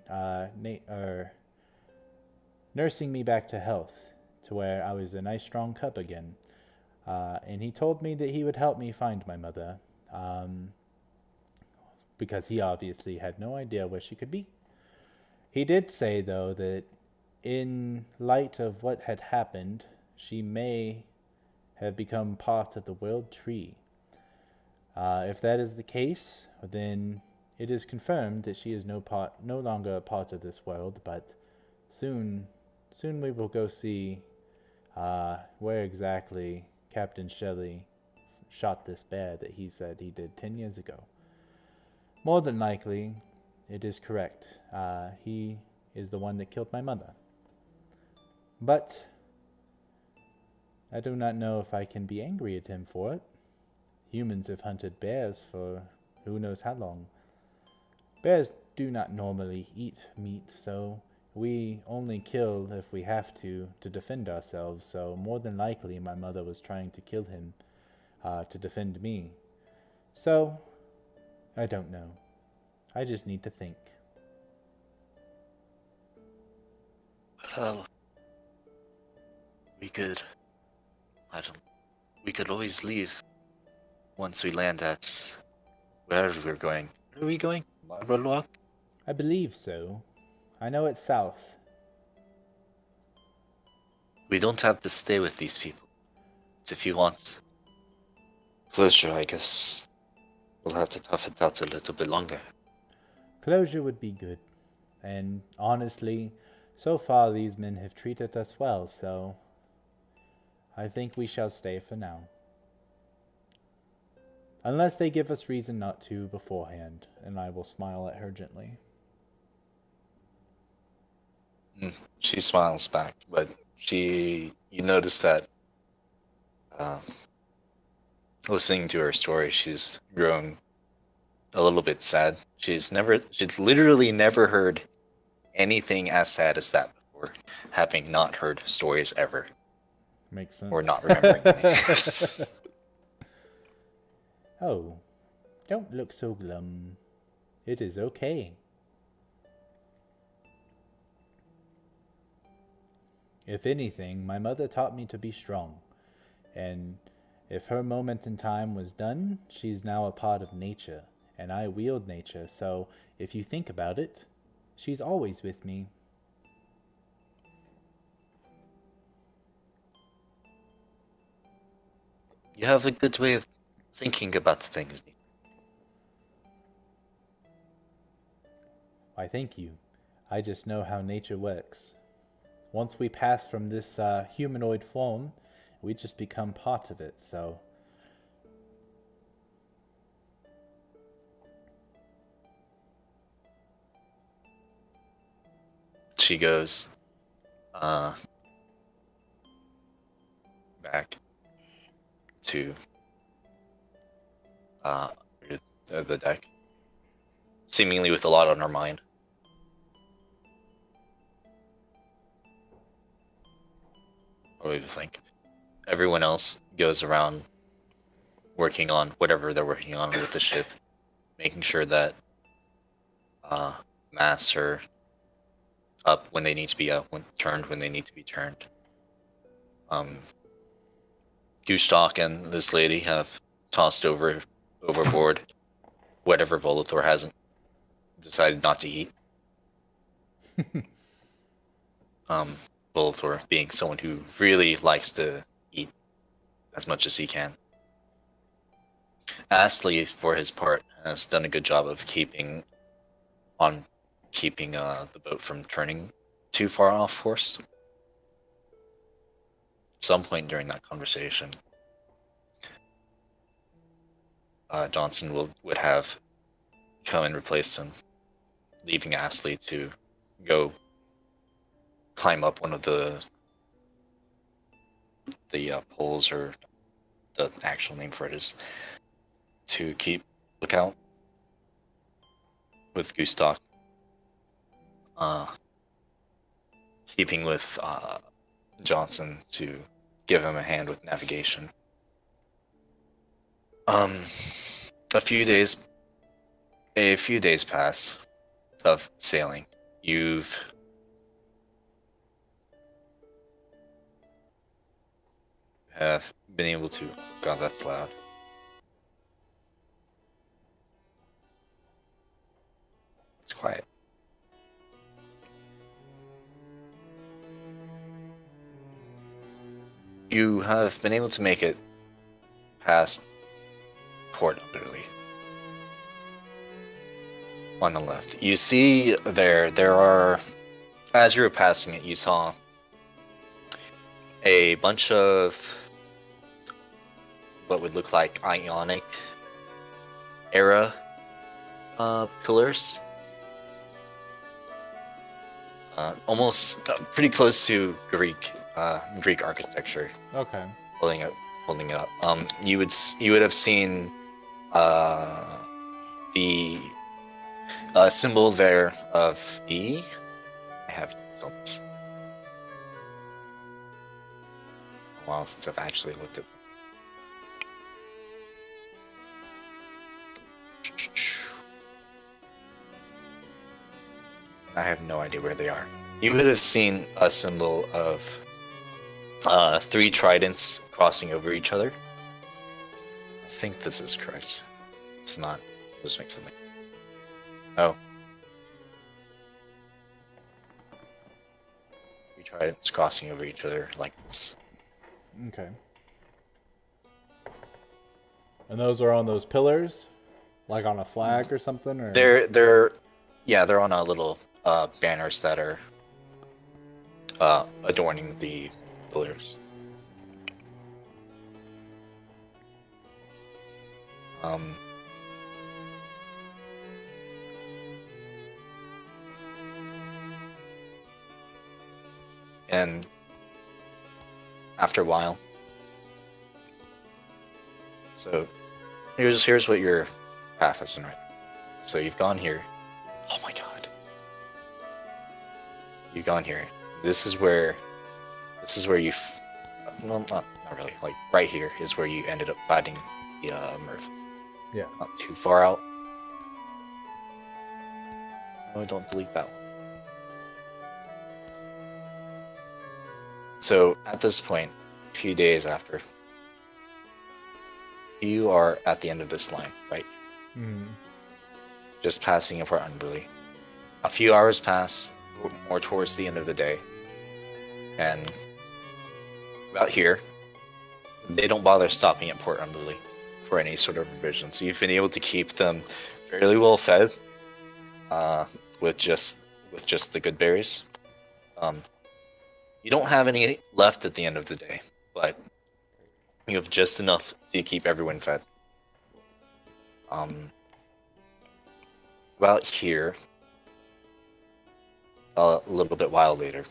nursing me back to health, to where I was a nice strong cub again. And he told me that he would help me find my mother, because he obviously had no idea where she could be. He did say, though, that in light of what had happened, she may have become part of the world tree. If that is the case, then it is confirmed that she is no longer a part of this world, but soon we will go see where exactly Captain Shelley shot this bear that he said he did 10 years ago. More than likely, it is correct. He is the one that killed my mother. But I do not know if I can be angry at him for it. Humans have hunted bears for who knows how long. Bears do not normally eat meat, so we only kill if we have to defend ourselves. So more than likely my mother was trying to kill him to defend me. So I don't know. I just need to think. Well, we could. We could always leave once we land at wherever we're going. Where are we going? Roadwalk? I believe so. I know it's south. We don't have to stay with these people. But if you want closure, I guess we'll have to tough it out a little bit longer. Closure would be good. And honestly, so far these men have treated us well, so I think we shall stay for now. Unless they give us reason not to beforehand, and I will smile at her gently. She smiles back, but you notice that listening to her story, she's grown a little bit sad. She's literally never heard anything as sad as that before, having not heard stories ever. Makes sense. Or not remembering any. Oh, don't look so glum. It is okay. If anything, my mother taught me to be strong. And if her moment in time was done, she's now a part of nature, and I wield nature, so if you think about it, she's always with me. You have a good way of thinking about things. Why, thank you. I just know how nature works. Once we pass from this humanoid form, we just become part of it, so... She goes, back. to uh, the deck, seemingly with a lot on our mind. What do you think? Everyone else goes around working on whatever they're working on with the ship, making sure that masts are up when they need to be up, when they need to be turned. Gustock and this lady have tossed overboard whatever Volathor hasn't decided not to eat. Volathor being someone who really likes to eat as much as he can. Astley, for his part, has done a good job of keeping the boat from turning too far off course. At some point during that conversation, Johnson would have come and replaced him, leaving Astley to go climb up one of the poles, or the actual name for it is, to keep lookout with Gustock, keeping with Johnson to give him a hand with navigation. A few days pass of sailing. You've have been able to. God, that's loud. It's quiet. You have been able to make it past Port Utterly. On the left, you see there are, as you were passing it, you saw a bunch of what would look like Ionic era pillars, almost pretty close to Greek architecture. Okay. Holding it up. You would have seen the symbol there of the. I have this a while since I've actually looked at. I have no idea where they are. You would have seen a symbol of 3 tridents crossing over each other. I think this is correct. It's not. I'll just make something. Oh. 3 tridents crossing over each other like this. Okay. And those are on those pillars? Like on a flag or something? Or They're on a little banners that are adorning the pillars. And after a while, so here's what your path has been right. So you've gone here. Oh my god. You've gone here. This is where you. Well, not really. Like right here is where you ended up fighting the Murph. Yeah. Not too far out. No, don't delete that one. So at this point, a few days after, you are at the end of this line, right? Mm. Just passing Port Umberley. A few hours pass, more towards the end of the day, and about here, they don't bother stopping at Port Umberley for any sort of revision. So you've been able to keep them fairly well fed, with just the good berries. You don't have any left at the end of the day, but you have just enough to keep everyone fed. About here, a little bit while later,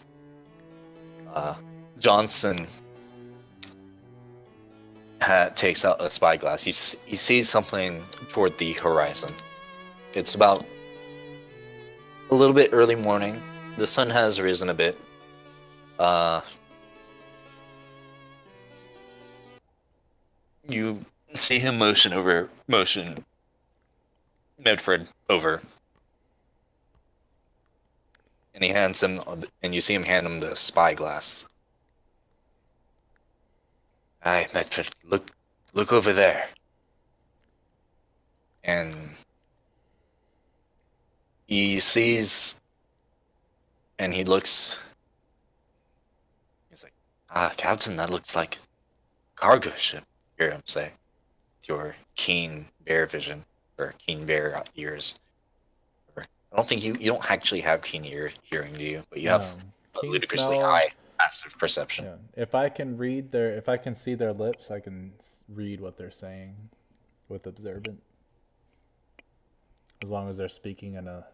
takes out a spyglass. He sees something toward the horizon. It's about a little bit early morning. The sun has risen a bit. You see him motion Medford over, and he hands him, and you see him hand him the spyglass. Aye, Medford, look over there. And he sees, and he looks. He's like, Captain, that looks like a cargo ship. Hear him say, with your keen bear vision or keen bear ears. I don't think you don't actually have keen hearing, do you? But you have a Keen ludicrously smell. high passive perception. Yeah. If I can see their lips, I can read what they're saying with observant. As long as they're speaking in a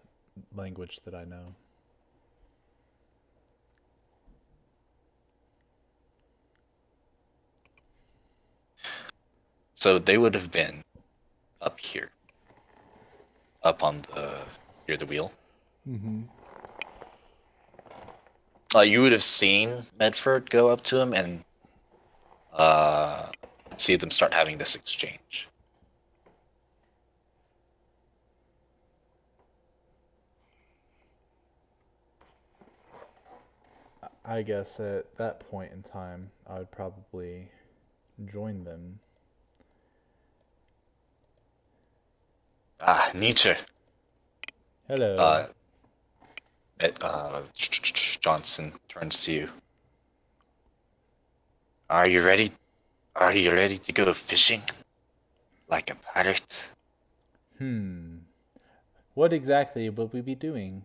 language that I know. So they would have been up here, up on near the wheel. Mm-hmm. You would have seen Medford go up to him and see them start having this exchange. I guess at that point in time, I would probably join them. Nietzsche. Hello. Johnson turns to you. Are you ready? Are you ready to go fishing? Like a pirate? What exactly will we be doing?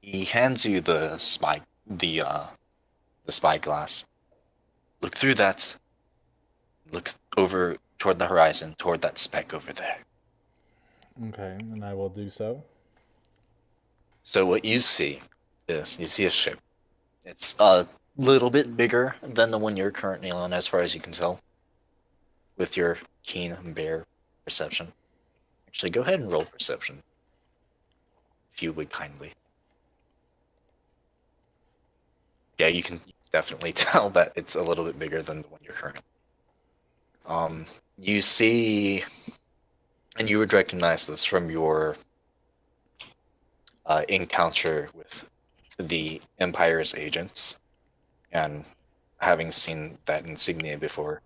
He hands you the spyglass. Look through that. Look over toward the horizon, toward that speck over there. Okay, and I will do so. So what you see is you see a ship. It's a little bit bigger than the one you're currently on, as far as you can tell, with your keen bear perception. Actually, go ahead and roll perception, if you would kindly. Yeah, you can definitely tell that it's a little bit bigger than the one you're currently. You see, and you would recognize this from your encounter with the Empire's agents, and having seen that insignia before.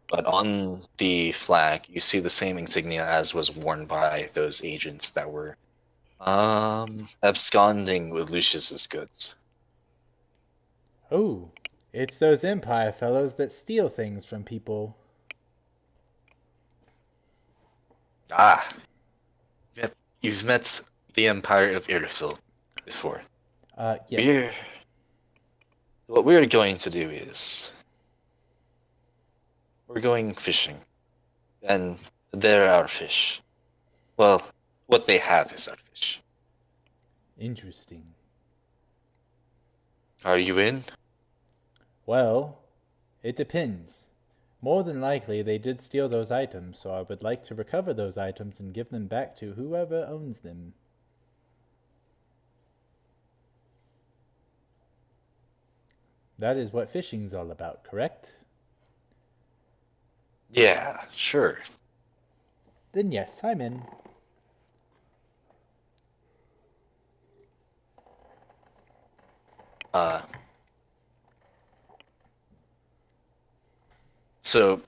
But on the flag, you see the same insignia as was worn by those agents that were absconding with Lucius's goods. Oh, it's those Empire fellows that steal things from people. You've met the Empire of Irathil before. Yes. What we're going to do is we're going fishing, and they're our fish. Well, what they have is our fish. Interesting. Are you in? Well, it depends. More than likely, they did steal those items, so I would like to recover those items and give them back to whoever owns them. That is what fishing's all about, correct? Yeah, sure. Then yes, I'm in. So,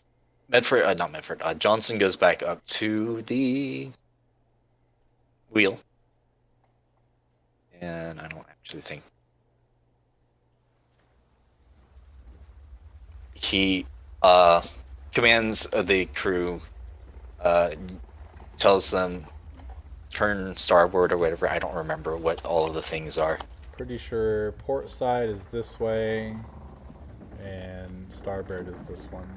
not Medford, Johnson goes back up to the wheel. And I don't actually think. He commands the crew, tells them turn starboard or whatever. I don't remember what all of the things are. Pretty sure port side is this way, and starboard is this one.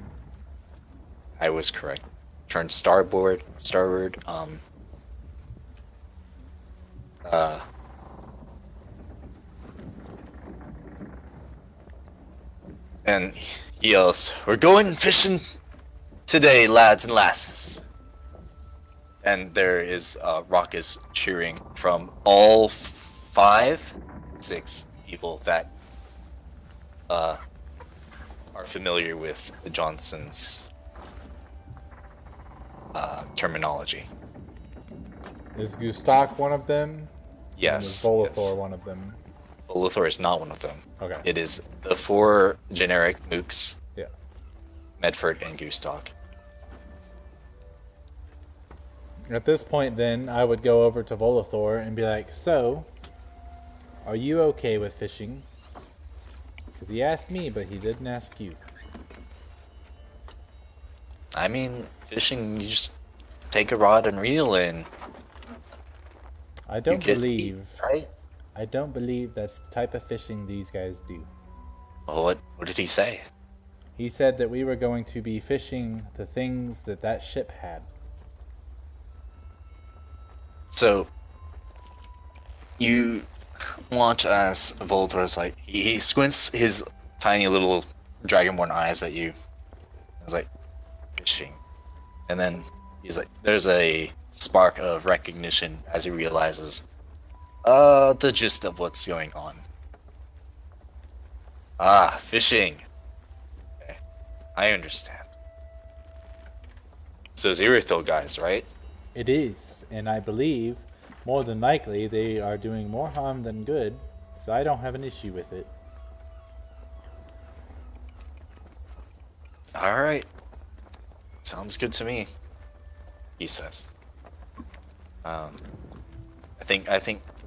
I was correct. Turn starboard, starboard. And He yells, "We're going fishing today, lads and lasses." And there is raucous cheering from all 6 people that are familiar with the Johnsons' terminology. Is Gustak one of them? Yes. And is Volathor yes. one of them? Volathor is not one of them. Okay. It is the 4 generic mooks, Yeah. Medford and Goostock. At this point, then, I would go over to Volathor and be like, "So, are you okay with fishing?" Because he asked me, but he didn't ask you. I mean, fishing, you just take a rod and reel in. I don't Meat, believe. right? I don't believe that's the type of fishing these guys do. Well, what did he say? He said that we were going to be fishing the things that that ship had. So, you watch as Voltor's like, he squints his tiny little dragonborn eyes at you. He's like, fishing. And then he's like, there's a spark of recognition as he realizes the gist of what's going on. Ah, fishing. Okay, I understand. So it's Irathil guys, right? It is, and I believe, more than likely, they are doing more harm than good, so I don't have an issue with it. Alright. Sounds good to me, he says. I think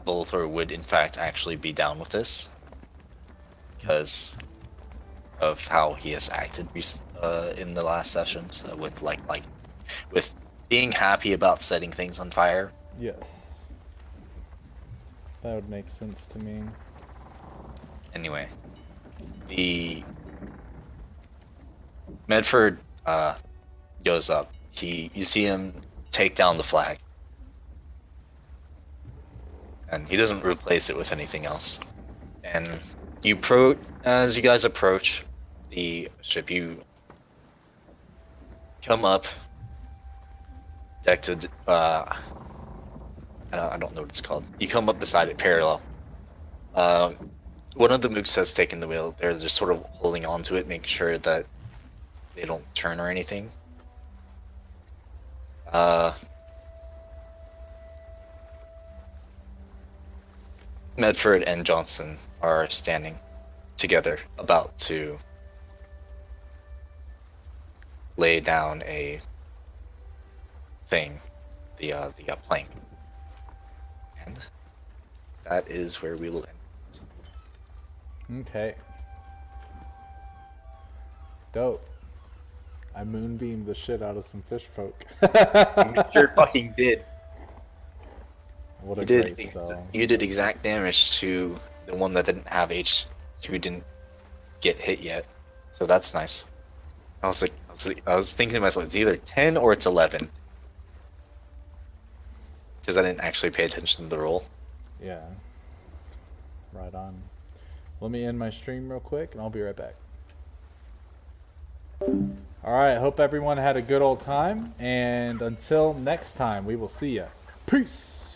Volthor would in fact actually be down with this. Because of how he has acted in the last sessions with with being happy about setting things on fire. Yes. That would make sense to me. Anyway, the Medford goes up. You see him take down the flag, and he doesn't replace it with anything else. And as you guys approach the ship, you come up deck to I don't know what it's called. You come up beside it parallel. One of the mooks has taken the wheel. They're just sort of holding on to it, making sure that they don't turn or anything. Medford and Johnson are standing together, about to lay down a thing, the plank, and that is where we will end. Okay. Dope. I moonbeamed the shit out of some fish folk. You sure fucking did. What a You great did. spell. You did exact damage to the one that didn't have who didn't get hit yet. So that's nice. I was thinking to myself, it's either 10 or it's 11. Because I didn't actually pay attention to the roll. Yeah. Right on. Let me end my stream real quick and I'll be right back. Alright, hope everyone had a good old time. And until next time, we will see ya. Peace!